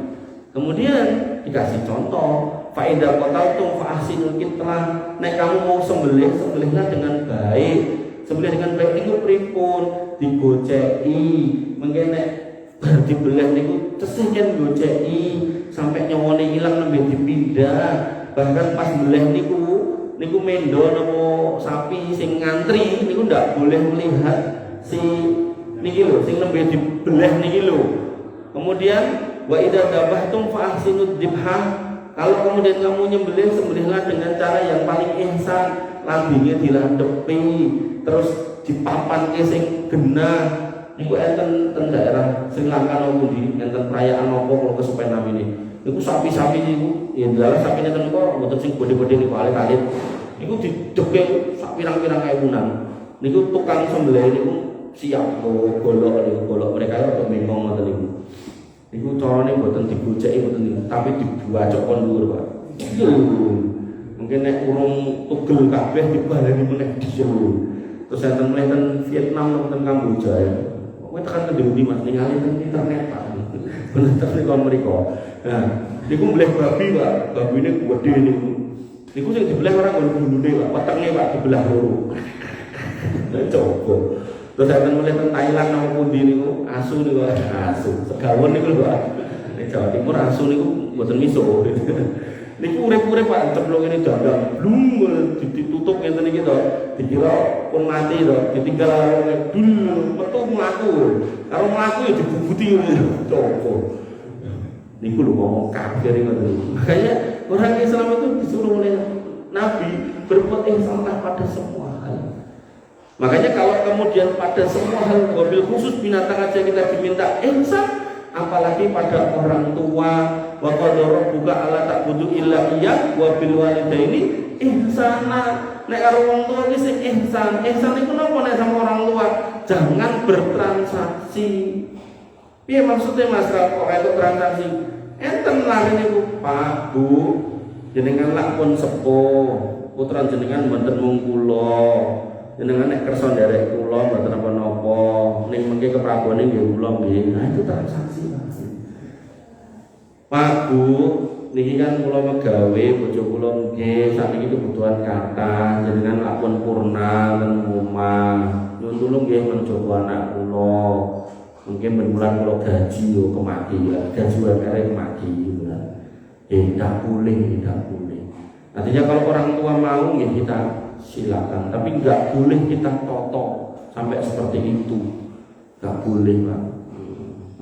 Kemudian dikasih contoh, fa idza qataltum fa ahsinul qitlah. Nek kamu mau sembelihlah dengan baik. Sembelih dengan baik niku pripun? Digoceki. Mengke nek bar dibelah niku tesih yen goceki sampai nyawane ilang nembe dipindah. Bahkan pas belah niku mendo napa sapi sing ngantri niku ndak boleh melihat si niki lho sing nembe dibelah niki lho. Kemudian wa idza dzabhtum fa ahsinud dzibhah. Kalau kemudian kamu sembelihlah dengan cara yang paling ihsan, lambinge dilandhepi, terus dipapanke sing genah. Niku enten ten daerah Sri Lanka nopo ndi enten perayaan nopo kalau kesupen namine. Niku sapi-sapi niku ya dalah sapine ten kok mboten sing gede-gede niku alit-alit. Niku didegek sak pirang-pirang ewunan. Niku tukang sembelih niku siap golok mereka rada mengkong ngoten niku. Niku carane mboten digoceki mboten niku, tapi dibuacokon dhuwur, Pak. Mungkin nek urung tugel kabeh dibaleni meneh dhisik. Terus enten meneh ten Vietnam ten Kamboja ya. Kowe tekan kendi Mas ningali ten internet Pak. Bener niku mriko. Nah, niku mbleh babi, Pak. Babine gede niku. Niku sing dibelah ora nggon bulune, Pak. Wetenge Pak dibelah loro. Lah coba. Terus enten meneh ten Thailand nang pundi niku, asu niku, asu. Segawon niku lho, Pak. Nek Jawa Timur asu niku mboten miso. Niku urip-urip Pak, ceplok ini dagang blung ditutup ngeten iki to. Dikira pun mati to, ditinggal dul metu mlaku. Karo mlaku ya dibubuti ngono. Coba. Niku lho ngomong kafir ngoten. Makanya orang Islam itu disuruh oleh Nabi berbuat ihsan pada semua hal. Makanya kalau kemudian pada semua hal, mobil khusus binatang aja kita diminta ihsan, apalagi pada orang tua. Wa qadara rabbuka alla ta'budu illa iyyah wa bil walidaini ihsana. Nek karo wong tua iki sing ihsan. Ihsan iku napa nek sama orang tua? Jangan bertransaksi. Piye maksudnya Mas kok itu transaksi? Enten lari niku, Pak, Bu, jenengan lak pun sepuh, putra jenengan mboten mung kula. jenengan nek kersa nderek kula mboten napa-napa ning mengke keprabone nggih kula nggih. Nah itu transaksi Pak Bu, niki kan kula megawe bojo kula nggih sakniki kebutuhan kathah jenengan lapun purna ten omah. Nyuwun tulung nggih menjogo anak kula. Mungkin berbulan kula gaji yo kemaki ya, gaji UMR kemaki ya. Tidak boleh. Artinya kalau orang tua mau ya kita silakan, tapi nggak boleh kita toto sampai seperti itu, nggak boleh Pak.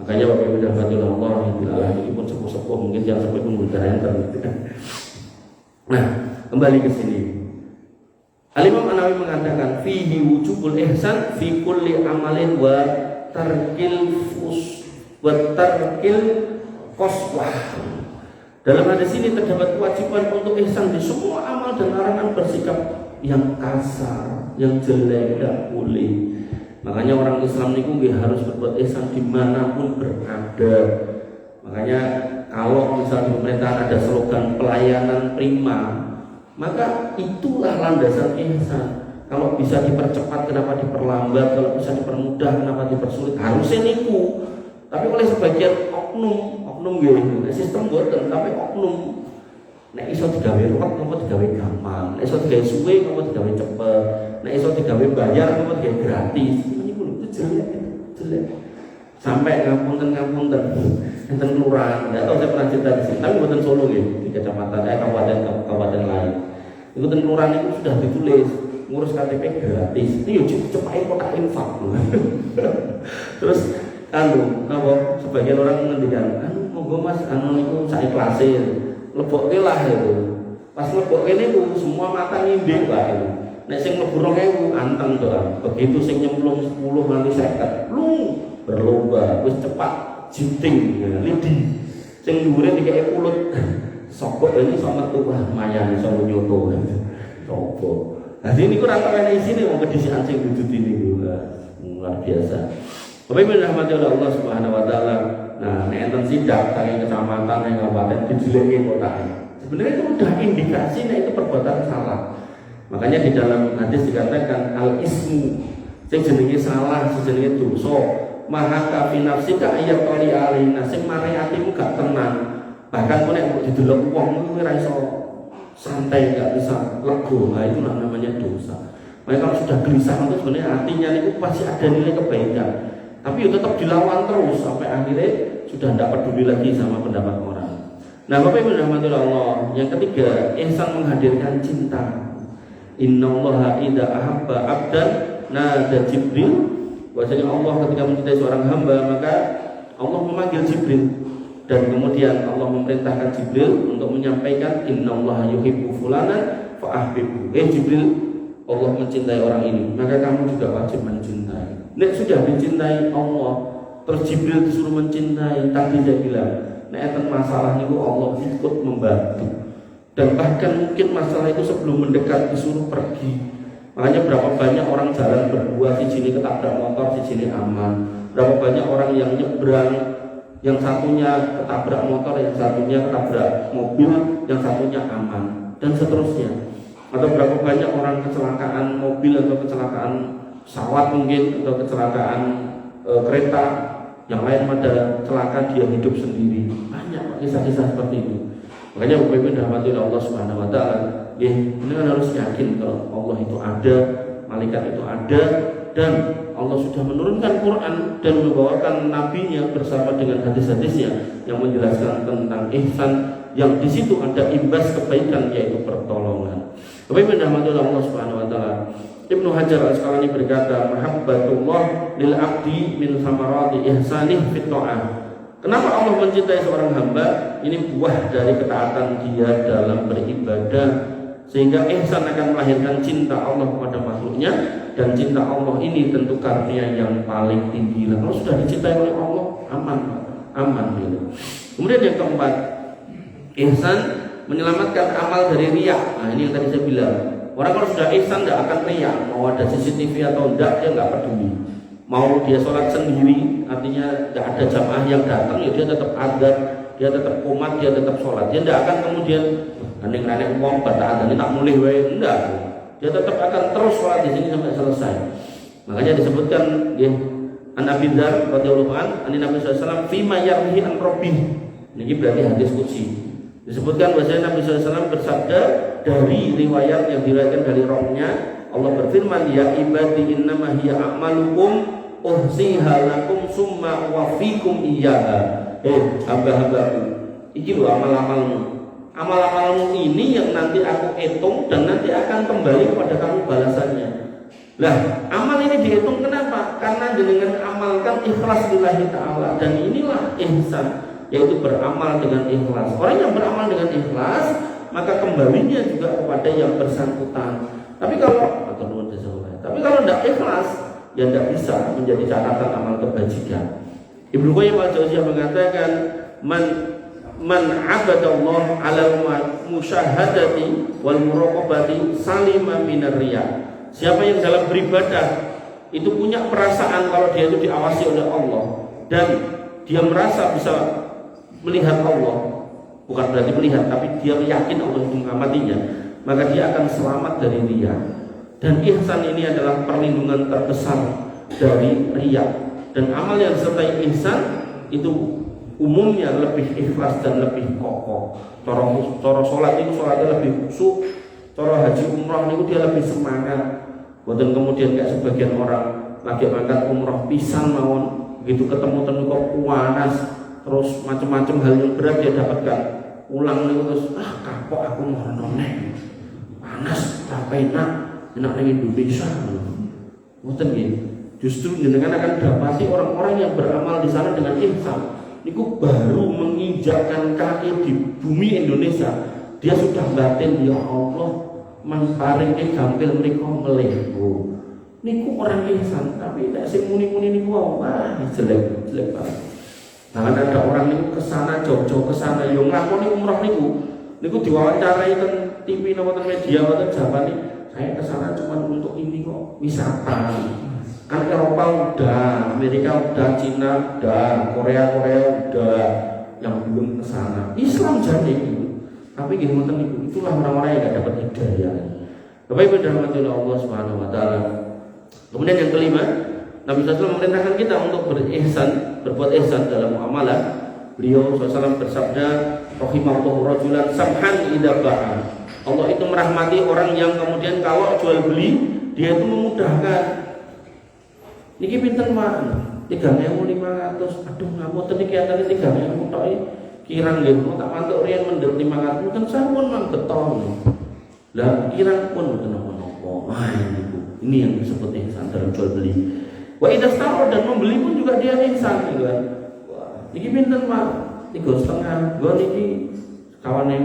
Makanya Bapak Ibu dan Allah ini pun sepuh-sepuh mungkin yang sepuh pun budaya Nah, kembali ke sini. Al-Imam An-Nawawi mengatakan fihi wujubul ihsan fi kulli amalin wa tarkil qaswah. Dalam hadis ini terdapat kewajiban untuk ihsan di semua amal dan larangan bersikap yang kasar, yang jelek, tidak boleh. Makanya orang Islam itu harus berbuat ihsan dimanapun berada. Makanya kalau misalnya di pemerintahan ada slogan pelayanan prima, maka itulah landasan ihsan. Kalau bisa dipercepat, kenapa diperlambat? Kalau bisa dipermudah, kenapa dipersulit? Harusnya niku. Tapi oleh sebagian oknum gitu, sistem boten, tapi oknum. Nek iso digawe ruwet, apa digawe gampang. Nek iso digawe suwe, apa digawe cepet. Nek iso digawe bayar, apa digawe gratis. Niku itu jelek. Sampai ngapunten enten kelurahan. Enggak tahu saya pernah cerita di sini, tapi boten Solo nggih, di kecamatan kabupaten lain. Iku ten kelurahan itu sudah ditulis ngurus KTP gratis. Itu yo cepake kotak infak. Terus sebagian orang mengendikan, monggo Mas, niku sak ikhlase, lebokke lah itu. Pas lebokke niku semua mata ngindek Pak itu. Nek sing mlebu 2000 anteng to. Begitu sing nyemplung 10 nganti 50, berlomba, wis cepat jiting, lidi. Sing dhuwure dikeke pulut. Sokok ini sama metu lumayan iso nyoto. Coba. Nah ini ku rata ana isine wong kedisian sing dudut ini luar biasa. Bapak Ibu rahmati Allah Subhanahu wa taala. Nah, nek enten sidak saking kecamatan ning kabupaten dijeleki kotane. Sebenarnya itu udah indikasi nek itu perbuatan salah. Makanya di dalam hadis dikatakan al-ismu sing jenenge salah, sing jenenge dosa, maha ka fi nafsika ayat qali alina sing mare atimu gak tenang. Bahkan nek mau didelok wong kuwi ora iso santai, gak bisa lego. Nah, itu namanya dosa. Makanya kalau sudah gelisah itu sebenarnya hatinya itu pasti ada nilai kebaikan. Tapi ya tetap dilawan terus sampai akhirnya sudah tidak peduli lagi sama pendapat orang. Nah, Bapak Ibu rahmati Allah, yang ketiga, ihsan menghadirkan cinta. Innallaha idza ahabba 'abdan nada Jibril. Bahwasanya Allah ketika mencintai seorang hamba, maka Allah memanggil Jibril dan kemudian Allah memerintahkan Jibril untuk menyampaikan innallaha yuhibbu fulanan fa ahbibhu. Jibril, Allah mencintai orang ini, maka kamu juga wajib mencintai. Nek sudah dicintai Allah, terus Jibril disuruh mencintai, tadi dia bilang, nek enten masalah niku Allah ikut membantu. Dan bahkan mungkin masalah itu sebelum mendekat disuruh pergi. Makanya berapa banyak orang jalan berdua, si sini ketabrak motor, si sini aman. Berapa banyak orang yang nyebrang, yang satunya ketabrak motor, yang satunya ketabrak mobil, yang satunya aman, dan seterusnya. Atau berapa banyak orang kecelakaan mobil atau kecelakaan pesawat mungkin, atau kecelakaan kereta, yang lain pada celaka dia hidup sendiri. Banyak kisah-kisah seperti itu. Makanya Bapak Ibu rahmati Allah Subhanahu wa taala, ini kan harus yakin kalau Allah itu ada, malaikat itu ada, dan Allah sudah menurunkan Quran dan membawakan nabinya bersama dengan hadis-hadisnya yang menjelaskan tentang ihsan, yang di situ ada imbas kebaikan yaitu pertolongan. Bapak Ibu rahmati Allah Subhanahu wa taala, Ibnu Hajar Al-Asqalani berkata, mahabbatullah lil abdi min samarati ihsanih fit ta'ah. Kenapa Allah mencintai seorang hamba? Ini buah dari ketaatan dia dalam beribadah, sehingga ihsan akan melahirkan cinta Allah kepada makhluknya, dan cinta Allah ini tentu karunia yang paling tinggi. Kalau sudah dicintai oleh Allah, aman gitu. Kemudian yang keempat, ihsan menyelamatkan amal dari riya. Nah, ini yang tadi saya bilang. Orang kalau sudah ihsan tidak akan riya, mau ada CCTV atau tidak, dia nggak peduli. Mau dia sholat sendiri, artinya tidak ada jamaah yang datang, ya dia tetap adzan, dia tetap qomat, dia tetap sholat. Dia tidak akan kemudian nanding-nanding uang pada adzan ini tak mulih wae, enggak. dia tetap akan terus sholat di sini sampai selesai. Makanya disebutkan ya, An Abi Dzar radhiyallahu anhu, Nabi sallallahu alaihi wasallam fima yarwihi an rabbih. Ini berarti hadis qudsi. Disebutkan bahwasanya Nabi sallallahu alaihi wasallam bersabda dari riwayat yang diriwayatkan dari rohnya, Allah berfirman, ya ibadi innama hiya a'malukum uhsiha lakum summa wafikum iyyaha. Hamba-hambaku, iki lho amal-amalmu. Amal-amalmu ini yang nanti aku hitung dan nanti akan kembali kepada kamu balasannya. Lah, amal ini dihitung kenapa? Karena dengan amalkan ikhlas lillahi ta'ala, dan inilah ihsan, yaitu beramal dengan ikhlas. Orang yang beramal dengan ikhlas, maka kembalinya juga kepada yang bersangkutan. Tapi kalau tidak ikhlas, ya tidak bisa menjadi catatan amal kebajikan. Ibnu Qayyim al-Jauziyah mengatakan, man abadallah ala musyahadati wal muraqabati salima minar riya. Siapa yang dalam beribadah itu punya perasaan kalau dia itu diawasi oleh Allah dan dia merasa bisa melihat Allah, bukan berarti melihat, tapi dia yakin Allah itu mengamatinya, maka dia akan selamat dari riya. Dan ihsan ini adalah perlindungan terbesar dari riya. Dan amal yang disertai ihsan itu umumnya lebih ikhlas dan lebih kokoh. Cara sholat itu sholatnya lebih khusyuk, cara haji umrah itu dia lebih semangat. Bukan kemudian kayak sebagian orang lagi berangkat umrah pisan mawon, begitu ketemu kok panas, terus macam-macam hal yang berat dia dapatkan, ulang nih terus kapok aku mau nonton panas, tapi enak ning Indonesia. Ngoten nggih. Justru jenengan akan dapati orang-orang yang beramal di sana dengan ihsan. Niku baru menginjakkan kaki di bumi Indonesia, dia sudah batin, ya Allah paringe gampil mriku melih. Niku orang ihsan, tapi nek sing muni-muni niku wah jelek banget. Nah, ada orang niku kesana jauh-jauh kesana yo nglakoni umroh niku diwawancarai ten TV napa ten media wonten Japan, saya kesana cuma untuk ini kok wisata. Kan Eropa udah, Amerika udah, Cina udah, Korea udah, yang belum kesana Islam jadi itu. Tapi gini itulah orang-orang yang gak dapat hidayah. Bapak Ibu dirahmati oleh Allah Subhanahu Wa Taala. Kemudian yang kelima, Nabi SAW memerintahkan kita untuk berihsan, berbuat ihsan dalam muamalah. Beliau SAW bersabda, rahimallahu rajulan samhan idza ba'a. Allah itu merahmati orang yang kemudian kalau jual beli dia itu memudahkan. Niki pinten Pak? 3.500. Aduh ngapunten niki antane 3.000 tok kirang nggih, tak mantuk riyen mendhet 500 mboten sampun mang beton. Lah kirang pun mboten napa-napa. Wah niku. Ini yang disebut ihsan dalam jual beli. Wa idza staro, dan membeli pun juga dia ihsan gitu kan. Wah, niki pinten Pak? 3,5. Gua niki kawane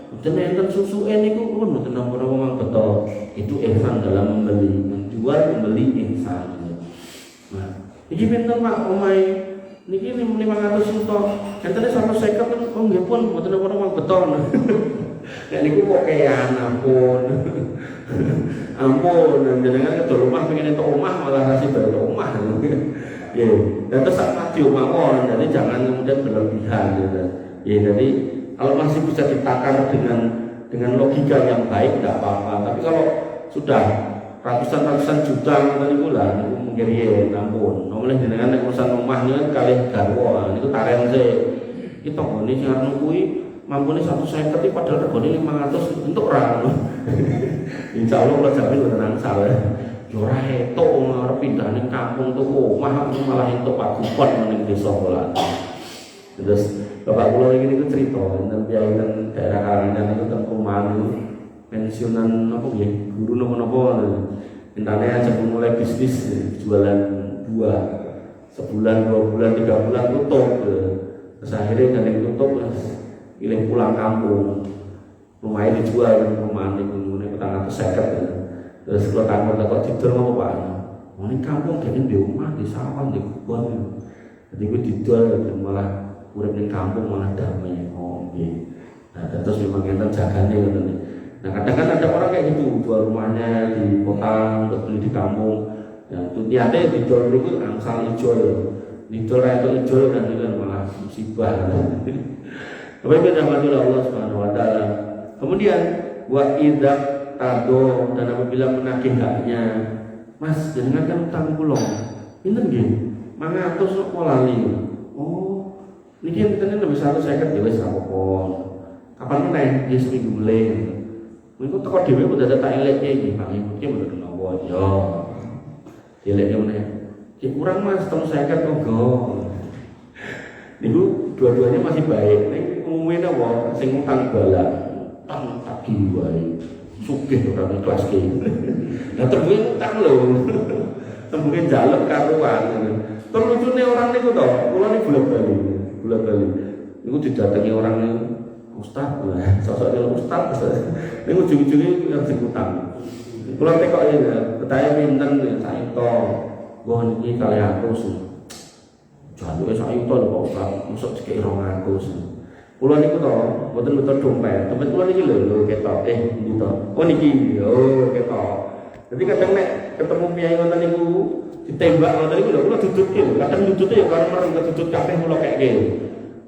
mboten enten susuke niku pun mboten napa-napa mang beton. Itu ihsan dalam membeli, menjual, membeli ihsan. Nah, iki pinten Pak omahe niki 500 juta. Entene 150 kan nggih pun mboten napa-napa beton. Nek niku kok kean ampun. Ampun, jenengan kedol rumah pengen entuk omah malah kasih bayar omah. Nggih. Dan terus sak di mawon, jadi jangan kemudian berlebihan gitu. Ya, jadi kalau masih bisa ditakar dengan logika yang baik tidak apa-apa. Tapi kalau sudah ratusan juta niku lah niku mungkin ya ampun. Nomene jenengan nek urusan omah niku kalih garwa niku taren se. Iki tongone sing arep kuwi mampune 150 padahal regane 500 entuk ra. Insyaallah kula jamin mboten angsal. Yo ora etuk arep pindah ning kampung tuku omah malah entuk pagupon ning desa kula. Terus bapak kula iki niku crita enten piyai teng daerah Karangan niku teng perumahan pensiunan apa nggih guru napa-napa intane aja mulai bisnis jualan buah sebulan 2 bulan 3 bulan tutup terus akhirnya kan tutup pilih pulang kampung rumahnya dijual kan perumahan itu nek 450 terus kalau kantor kok didol apa Pak ini kampung jadi di rumah di sawah di kebun jadi gue didol dan malah urip ning kampung malah damai nggih. Nah terus memang enten jagane ngoten. Nah kadang kan ada orang kayak gitu jual rumahnya di kota untuk beli di kampung. Ya itu niatnya dijual itu angsal ijol, dijual itu ijol dan itu malah musibah. Apa yang dirahmati Allah Subhanahu Wa Taala. Kemudian wa idza tado dan apabila menagih haknya. Mas, jenengan kan utang kula. Pinten nggih? 500 kok lali. Oh, niki enten 150 ya wis apa-apa. Kapan meneh? Ya seminggu meneh. Niku teko dhewe kok dadak tak eleke iki, Pak. Iki mboten napa ya. Dileke meneh. Ya kurang Mas, 350 monggo. Niku dua-duanya masih baik. Ning umumnya apa? Sing utang balak, utang tagih wae. Sugih ora kelas ki. Lah tembunge utang lho. Tembunge njaluk karuan. Terlucune orang niku to, kula niku bolak-balik. Niku didatangi orang niku Ustaz, sosoknya Ustaz. Niku ujung-ujunge yang utang. Kula tekok ya, ketaya pinten sak itu. Wah niki kali aku sih. Jaluke sak itu lho Pak Ustaz, mosok dikek 200. Kula niku to, mboten betul dompet. Dompet kula niki lho ketok. Niki to. Oh niki. Oh ketok. Jadi kadang nek ketemu piyai ngoten niku ditembak ngoten niku lho kula dudutke lho. Kadang dudute ya karo mereng dudut kabeh kula keke.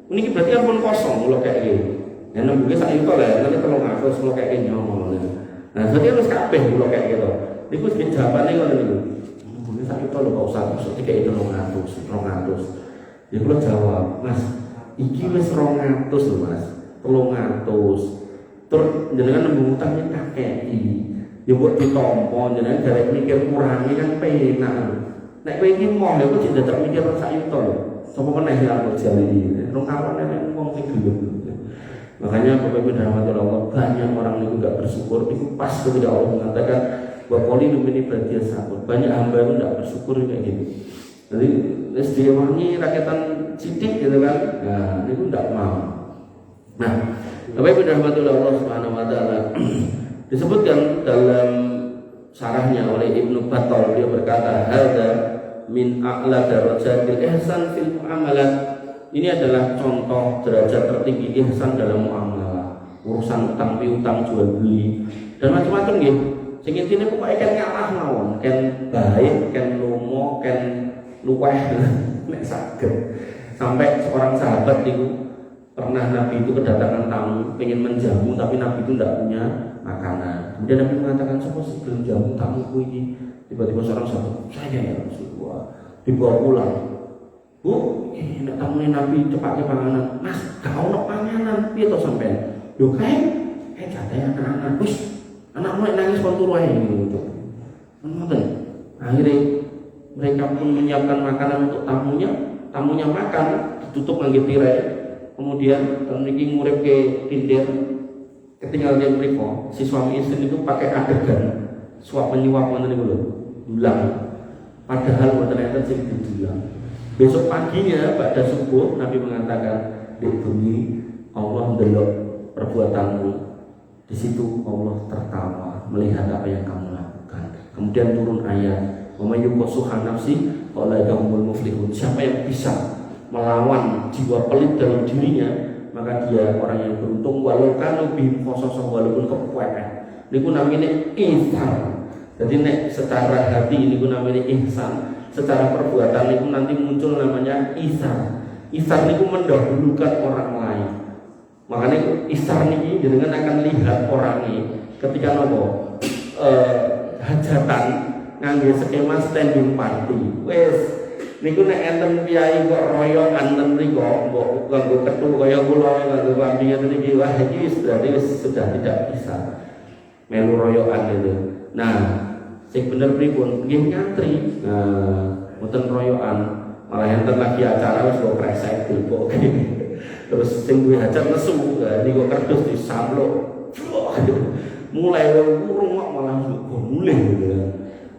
Niki berarti ampun kosong kula keke. Yen nembuke sak itu lho, nanti 300 kula keke nyomo. Nah, berarti harus kabeh kula keke to. Niku sing jawabane ngoten niku. Nembuke sak itu lho Pak Ustaz, mesti dikek 200. Ya kula jawab, Mas, iki wis 200 lho Mas, 300. Tur jenengan nembung utangnya kakeki. Ya mbok ditampa jenengan garek mikir kurangi kan penak. Nek kowe iki moh ya kok dadak mikir sak yuta lho. Sapa meneh ya aku jali. Rong kawan nek wong sing gelem. Makanya Bapak Ibu dirahmati Allah, banyak orang itu enggak bersyukur. Itu pas ketika Allah mengatakan wa qali min ibadiyas sakur. Banyak hamba itu enggak bersyukur kayak gitu. Jadi dia wangi rakyatan sidik gitu kan. Nah, itu enggak mau. Nah, Bapak Ibu dirahmati Allah Subhanahu wa taala. Disebutkan dalam sarahnya oleh Ibnu Battal, dia berkata, "Hadza min a'la darajatil ihsan fil muamalat." Ini adalah contoh derajat tertinggi ihsan dalam muamalah, urusan utang piutang, jual beli dan macam-macam nggih. Sing intine pokoke kan ngalah mawon, kan baik, kan lomo, kan luweh nek saged. Sampai seorang sahabat itu pernah Nabi itu kedatangan tamu, pengen menjamu tapi Nabi itu tidak punya makanan. Kemudian Nabi mengatakan, "Siapa sih belum jamu tamuku ini?" Tiba-tiba seorang sahabat, "Saya ya Rasulullah." Dibawa pulang. Bu, nek tamune Nabi cepake panganan. Mas, gak ono panganan, piye to sampean? Lho kae jatah anak-anak. Wis, anakmu nek nangis kon turu ae gitu. Ngoten. Akhirnya mereka pun menyiapkan makanan untuk tamunya makan, ditutup ngangge tirai. Kemudian niki nguripke tindir ketinggalan yang mriko. Si suami istri itu pakai adegan suap menyuap ngoten niku lho. Dulang. Padahal mboten enten sing didulang. Besok paginya pada subuh Nabi mengatakan, "Di bumi Allah mendelok perbuatanmu. Di situ Allah tertawa melihat apa yang kamu lakukan." Kemudian turun ayat, "Wa may yuqasuha nafsi faulaika humul muflihun." Siapa yang bisa melawan jiwa pelit dalam dirinya, maka dia orang yang beruntung. Walau kanu bihim khososoh, walaupun kepuakan. Niku namanya ihsan. Jadi nek secara hati niku namanya ihsan. Secara perbuatan itu nanti muncul namanya isar. Isar itu mendahulukan orang lain. Makanya isar ini jenengan akan lihat orangnya ketika nopo hajatan ngangge skema standing party. Wes niku nek enten piyai kok royokan ten mriku mbok nganggo kethu kaya kula nganggo pambi ngene iki wah iki berarti sudah tidak bisa melu royokan itu. Nah, sing bener pripun nggih ngantri. Nah, mboten royokan, malah enten lagi acara wis kok kresek dilpok. Terus sing duwe hajat nesu, niku kerdus disamluk. Mulai urung kok malah mulih gitu.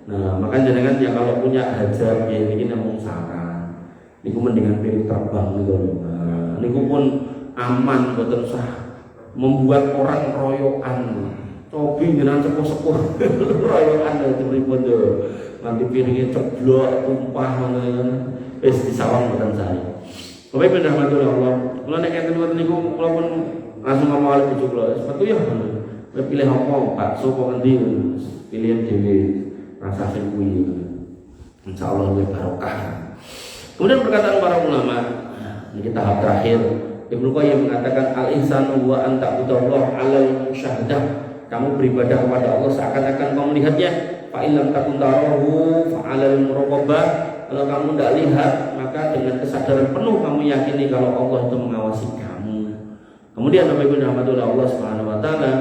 Nah, makanya jenengan ya kalau punya hajat ya iki namung saran. Niku mendingan pilih terbang niku lho. Nah, niku pun aman mboten usah membuat orang royokan. Cobi jenengan sepuh-sepuh royokan itu pripun yo. Nanti piringnya ceblok, tumpah ngono wis disawang mboten saya. Bapak Ibu dirahmati Allah. Kula nek enten ngoten niku kula pun langsung ngomong kali bojo kula, "Sepatu ya ngono. Kowe pilih apa, bakso apa ngendi?" Pilihan dhewe rasa sing kuwi. Insyaallah luwih barokah. Kemudian perkataan para ulama, ini tahap terakhir. Ibnu Qayyim mengatakan al-ihsanu wa an ta'budallaha 'alal musyahadah kamu beribadah kepada Allah seakan-akan kamu melihatnya. Fa illam takun tarahu fa 'alal muraqabah. Kalau kamu tidak lihat, maka dengan kesadaran penuh kamu yakini kalau Allah itu mengawasi kamu. Kemudian Bapak Ibu rahmatullah Allah Subhanahu wa taala.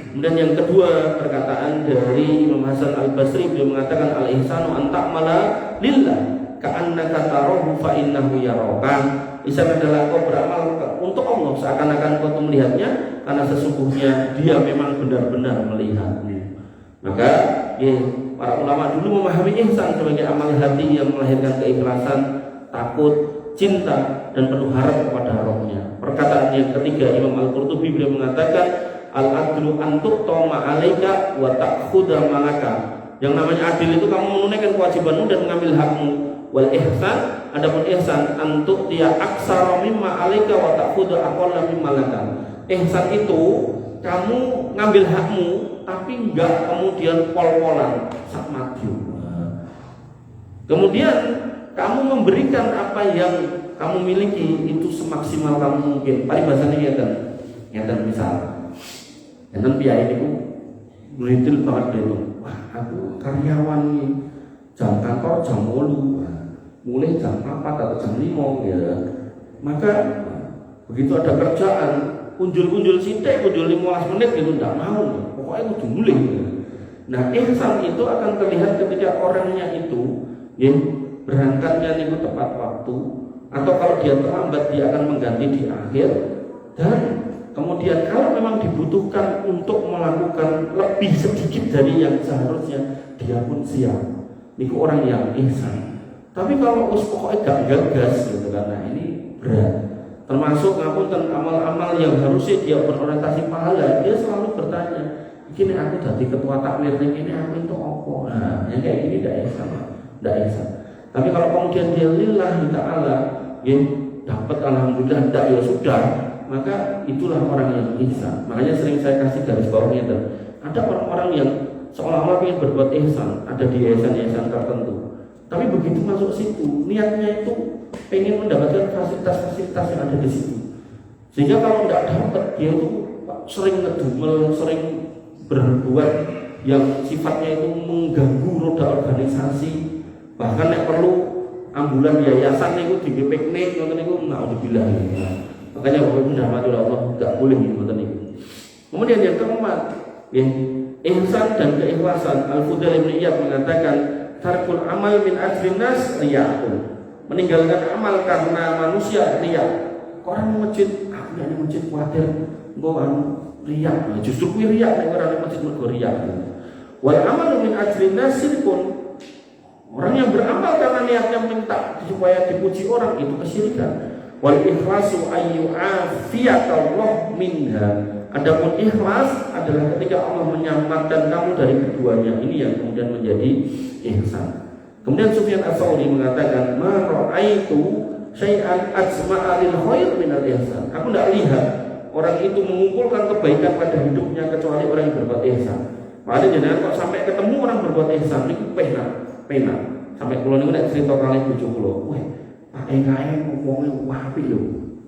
Kemudian yang kedua, perkataan dari Imam Hasan Al-Basri, beliau mengatakan al-ihsanu an ta'mala lillah ka'annaka tarahu fa innahu yaraka. Ihsan adalah kau beramal untuk Allah seakan-akan kau melihatnya, karena sesungguhnya Dia memang benar-benar melihatmu. Maka para ulama dulu memahami ihsan sebagai amal hati yang melahirkan keikhlasan, takut, cinta, dan penuh harap kepada Rabb-Nya. Perkataan yang ketiga, Imam Al-Qurtubi beliau mengatakan al-adlu antuk toma alaika wa ta'khudha malaka. Yang namanya adil itu kamu menunaikan kewajibanmu dan mengambil hakmu. Wal ihsan, adapun ihsan antuk dia aksara mimma alaika wa ta'khudha aqalla mimma laka. Ihsan itu kamu ngambil hakmu tapi enggak kemudian pol-polan sak maju. Kemudian kamu memberikan apa yang kamu miliki itu semaksimal kamu mungkin. Paribasane ngeten misal. Enten piyai niku mlitil banget itu. Wah, aku karyawan nih. Jam kantor jam 8. Mulai jam 4 atau jam 5 ya. Maka begitu ada kerjaan, kunjul sithik, kunjul 15 menit gitu ndak mau. Pokoknya kudu mulih. Nah, ihsan itu akan terlihat ketika orangnya itu berangkatnya niku tepat waktu, atau kalau dia terlambat dia akan mengganti di akhir, dan kemudian kalau memang dibutuhkan untuk melakukan lebih sedikit dari yang seharusnya, dia pun siap. Niku orang yang ihsan. Tapi kalau pokoknya gak gagas gitu, karena ini berat. Termasuk ngapunten amal-amal yang harusnya dia berorientasi pahala, dia selalu bertanya, "Ini aku jadi ketua takmir ini aku itu apa?" Nah, yang kayak gini tidak ihsan. Tapi kalau kemudian dia lillahi ta'ala, dapat alhamdulillah, tidak ya sudah, maka itulah orang yang ihsan. Makanya sering saya kasih garis bawahnya, ada orang-orang yang seolah-olah ingin berbuat ihsan, ada di yayasan-yayasan tertentu. Tapi begitu masuk situ, niatnya itu pengen mendapatkan fasilitas-fasilitas yang ada di situ. Sehingga kalau tidak dapat, dia itu sering ngedumel, sering berbuat yang sifatnya itu mengganggu roda organisasi. Bahkan yang perlu ambulan yayasan itu di piknik, nonton itu naudzubillah. Makanya Bapak Ibu rahmatullah Allah enggak boleh nonton itu. Kemudian yang keempat, ihsan dan keikhlasan. Al-Fudail bin Iyad mengatakan, tarkul amal min ajrin nas riya'un. Meninggalkan amal karena manusia riya. Orang masjid, aku dari masjid khawatir engko riya. Justru kuwi riya nek ora masjid mergo riya. Wal amal min ajrin nas sirkun. Orang yang beramal karena niatnya minta supaya dipuji orang itu kesyirikan. Wal ikhlasu ayyu'afiyakallah minha. Adapun ikhlas adalah ketika Allah menyelamatkan kamu dari keduanya. Ini yang kemudian menjadi ihsan. Kemudian Sufyan Ats-Tsauri mengatakan, "Ma ra'aitu syai'an ajma'a lil khair min al-ihsan." Aku tidak lihat orang itu mengumpulkan kebaikan pada hidupnya kecuali orang yang berbuat ihsan. Padahal jenengan kok sampai ketemu orang berbuat ihsan niku pena. Sampai kula niku nek crita kali bojo kula, "Wah, Pak Engae wonge apik lho."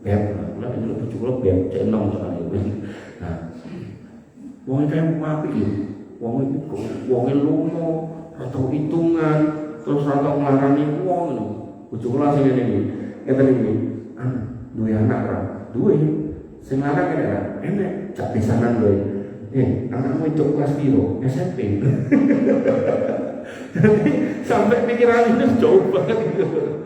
Beb, kula dene bojo kula beb cek enom soalé. Nah, wonge kae apik lho. Wonge lunga, atau hitungan, terus atau nglarani wong lho. Bojo kula sing ngene iki. Ngeten iki. Duwe anak ra? Duwe. Sing lanang kene enek, jak pisanan lho. Anakmu itu kelas piro? SMP. Jadi sampai pikiran itu jauh banget gitu.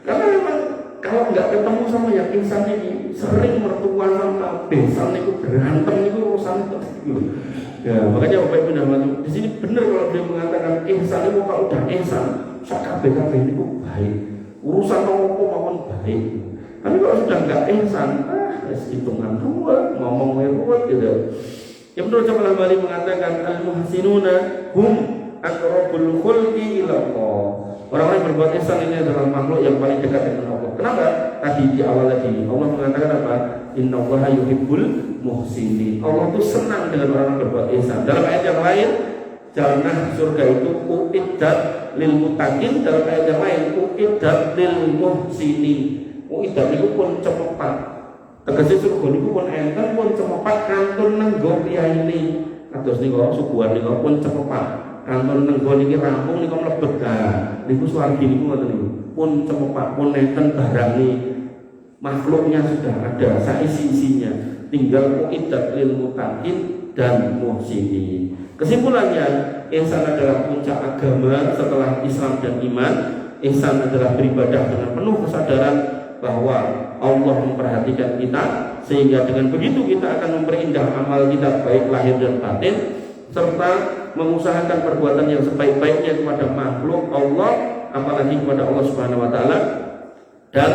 Karena memang kalau nggak ketemu sama yang ihsan ini, sering mertua sama besan itu berantem itu urusan itu. Ya, makanya Bapak Ibu rahmatullah, di sini benar kalau dia mengatakan ihsan itu kalau udah ihsan, sakabeh itu baik. Urusan apa maupun baik. Tapi kalau sudah nggak ihsan, hitungan dua, ngomong ruwet gitu. Ibnu Rajab Al-Hambali mengatakan al-muhsinuna hum aqrabul khulqi ila Allah. Orang-orang yang berbuat ihsan ini adalah makhluk yang paling dekat dengan Allah. Kenapa? Tadi di awal tadi Allah mengatakan apa? Innallaha yuhibbul muhsinin. Allah itu senang dengan orang yang berbuat ihsan. Dalam ayat yang lain, jannah surga itu uiddat lil muttaqin. Dalam ayat yang lain, uiddat lil muhsinin. Uiddat itu pun cepat. Tegese surga niku pun enten pun cepat kantun nenggo ini. kados nika subuhan nika pun cepepat kanton nenggon iki rampung nika mlebet niku swargi niku ngoten niku pun cepepat pun nenten barang makhluknya sudah ada saisi-isinya, tinggal mu'iddat lil mutaqin dan muhsinin. Kesimpulannya, ihsan adalah puncak agama setelah Islam dan iman. Ihsan adalah beribadah dengan penuh kesadaran bahwa Allah memperhatikan kita, sehingga dengan begitu kita akan memperindah amal kita baik lahir dan batin, serta mengusahakan perbuatan yang sebaik-baiknya kepada makhluk Allah, apalagi kepada Allah Subhanahu wa taala. Dan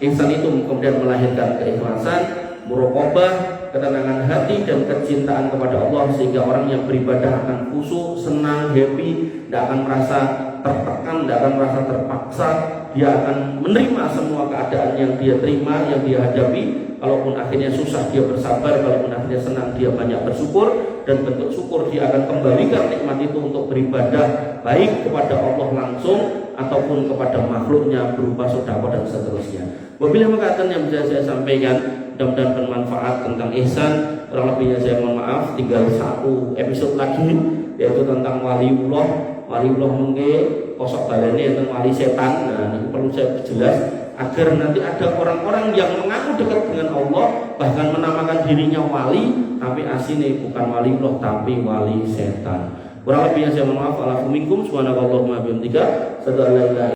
ihsan itu kemudian melahirkan keikhlasan, muraqabah, ketenangan hati dan kecintaan kepada Allah, sehingga orang yang beribadah akan khusyuk, senang, happy, tidak akan merasa tertekan, tidak akan merasa terpaksa. Dia akan menerima semua keadaan yang dia terima, yang dia hadapi. Kalaupun akhirnya susah dia bersabar, kalaupun akhirnya senang dia banyak bersyukur, dan bentuk syukur dia akan kembalikan nikmat itu untuk beribadah baik kepada Allah langsung ataupun kepada makhluknya berupa sedekah dan seterusnya. Wabillahi makaten yang bisa saya sampaikan, mudah-mudahan bermanfaat tentang ihsan. Kurang lebihnya saya mohon maaf. Tinggal satu episode lagi, yaitu tentang waliullah. Waliullah mungkin kosok balene tentang wali setan. Nah, ini perlu saya jelas agar nanti ada orang-orang yang mengaku dekat dengan Allah, bahkan menamakan dirinya wali, tapi aslinya bukan waliullah tapi wali setan. Kurang lebihnya saya mohon maaf. Alaikum subhanakallahumma wa bihamdika,